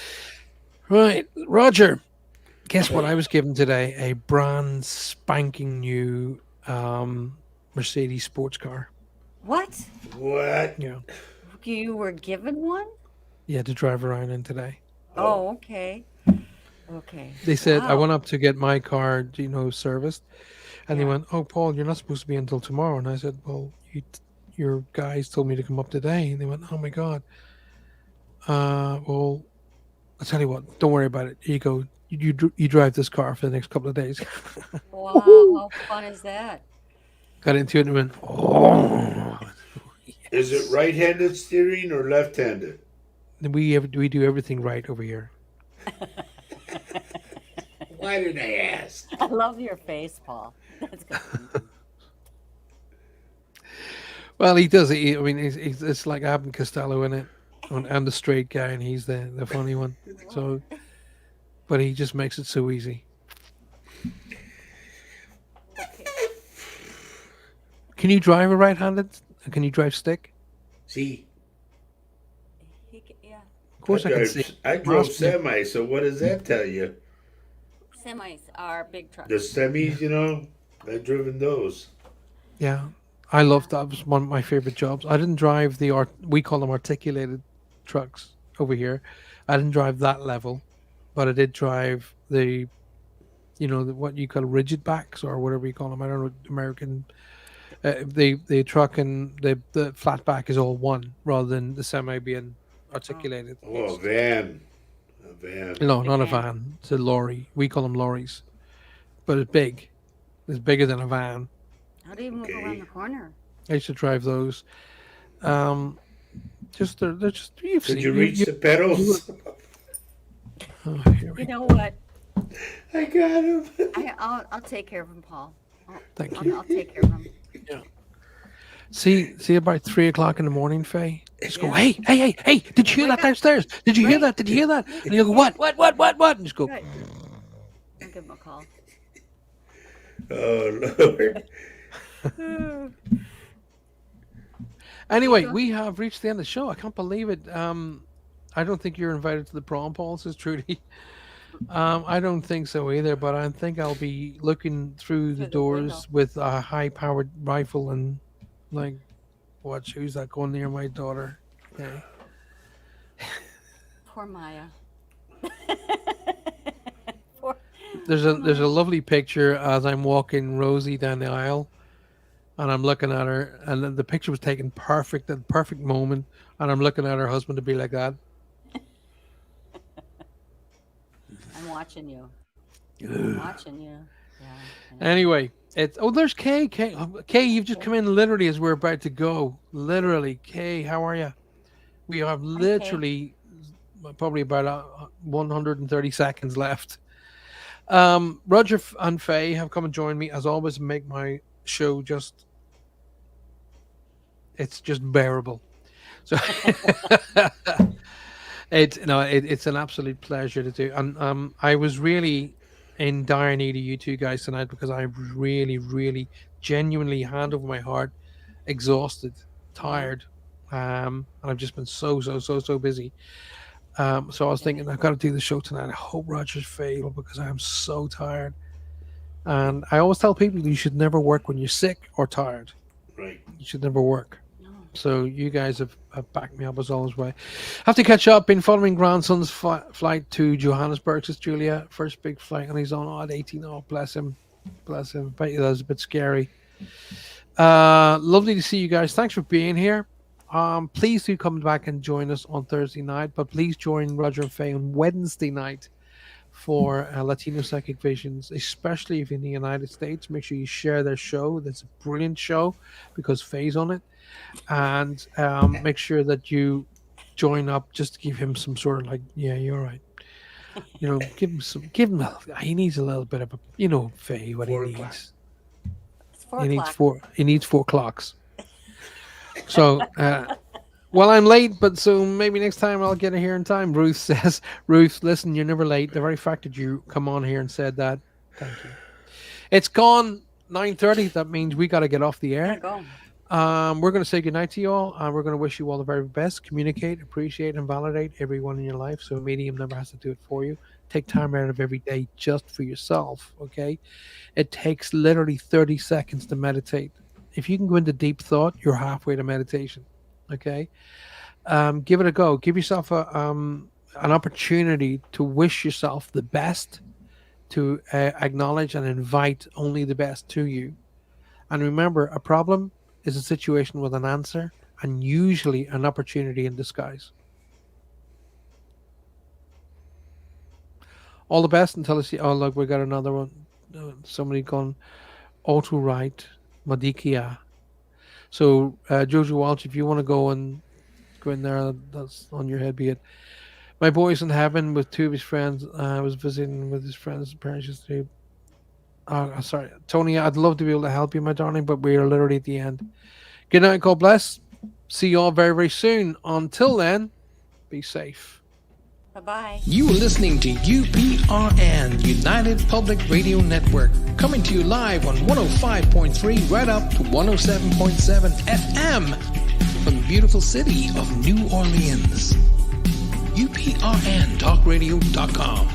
Right, Roger. Guess what I was given today? A brand spanking new Mercedes sports car. What? What? Yeah, You were given one? yeah, to drive around in today. Oh, okay. Okay. They said I Wow. went up to get my car, serviced, and they Yeah. went, "Oh, Paul, you're not supposed to be until tomorrow." And I said, "Well, your guys told me to come up today." And they went, "Oh my god." Well, I'll tell you what. Don't worry about it. Here you go. You drive this car for the next couple of days. Wow. How fun is that? Got into it and went, "Oh, Is it yes." right-handed steering or left-handed? We do everything right over here. Why did I ask? I love your face, Paul. That's good. Well, he does. I mean, it's like Abbott and Costello in it, and the straight guy, and he's the funny one. So, but he just makes it so easy. Okay. Can you drive a right-handed? Can you drive stick? See, Yeah. Of course, I can see. I drove Must be. semi, so what does that tell you? Semis are big trucks. The semis, I've driven those. Yeah, I love that. Was one of my favorite jobs. I didn't drive we call them articulated trucks over here. I didn't drive that level, but I did drive what you call rigid backs or whatever you call them. I don't know American. The truck and the flat back is all one rather than the semi being Oh, articulated. Oh, a hitched. van. A van. No, Big not a van. van. It's a lorry. We call them lorries, but it's big. It's bigger than a van. How do you move around Okay. the corner? I used to drive those. Um, just they're just you've Could seen you reach the you pedals? oh, here we You know what? I got him. I'll take care of him, Paul. thank you. I'll take care of him. Yeah. See about 3 o'clock in the morning, Faye. Just go, Yeah. hey! Did you hear Wake that up. downstairs? Did you hear Right. that? Did you hear that? And you go, what? And just go. Good. I'll give him a call. Oh, Lord. Anyway, go. we have reached the end of the show. I can't believe it. I don't think you're invited to the prom, Paul, says Trudy. I don't think so either, but I think I'll be looking through the Through the window. doors with a high-powered rifle and like, watch who's that going near my daughter? Okay. Poor Maya. Poor. There's a lovely picture as I'm walking Rosie down the aisle, and I'm looking at her, and then the picture was taken perfect at the perfect moment, and I'm looking at her husband to be like that. I'm watching you. I'm watching you. Yeah. I know. Anyway, there's Kay. Kay, you've just come in literally as we're about to go. Literally, Kay, how are you? We have Kay. literally probably about 130 seconds left. Roger and Faye have come and joined me as always and make my show it's just bearable. So it's an absolute pleasure to do. And I was really in dire need of you two guys tonight because I was really, really genuinely hand over my heart, exhausted, tired. And I've just been so busy. So I was thinking I've got to do the show tonight. I hope Roger's fail because I am so tired. And I always tell people you should never work when you're sick or tired. Right. You should never work. No. So you guys have backed me up as always. Way have to catch up. Been following grandson's flight to Johannesburg. Says Julia, first big flight, and he's on at 18. Oh, bless him, bless him. Bet you that was a bit scary. Lovely to see you guys. Thanks for being here. Please do come back and join us on Thursday night, but please join Roger and Faye on Wednesday night for Latino Psychic Visions, especially if you're in the United States. Make sure you share their show. That's a brilliant show because Faye's on it. And make sure that you join up just to give him some sort of like, yeah, you're right. He needs a little bit of a, Faye, what 4 he o'clock. needs. It's 4 He needs o'clock. he needs 4 clocks. So, well, I'm late, but so maybe next time I'll get here in time. Ruth says, Ruth, listen, you're never late. The very fact that you come on here and said that, thank you. It's gone 9:30. That means we got to get off the Gotta air. go. We're going to say goodnight to you all. We're going to wish you all the very best. Communicate, appreciate, and validate everyone in your life so a medium never has to do it for you. Take time out of every day just for yourself, okay? It takes literally 30 seconds to meditate. If you can go into deep thought, you're halfway to meditation, okay? Give it a go. Give yourself an opportunity to wish yourself the best, to acknowledge and invite only the best to you. And remember, a problem is a situation with an answer and usually an opportunity in disguise. All the best until I see. Oh, look, we got another one. Somebody gone auto right, Madikia. So, Jojo Walsh, if you want to go in there, that's on your head, be it. My boy's in heaven with 2 of his friends. I was visiting with his friends' parents yesterday. Sorry, Tony, I'd love to be able to help you, my darling, but we are literally at the end. Good night. God bless. See you all very, very soon. Until then, be safe. Bye-bye. You are listening to UPRN, United Public Radio Network, coming to you live on 105.3 right up to 107.7 FM from the beautiful city of New Orleans. UPRNtalkradio.com.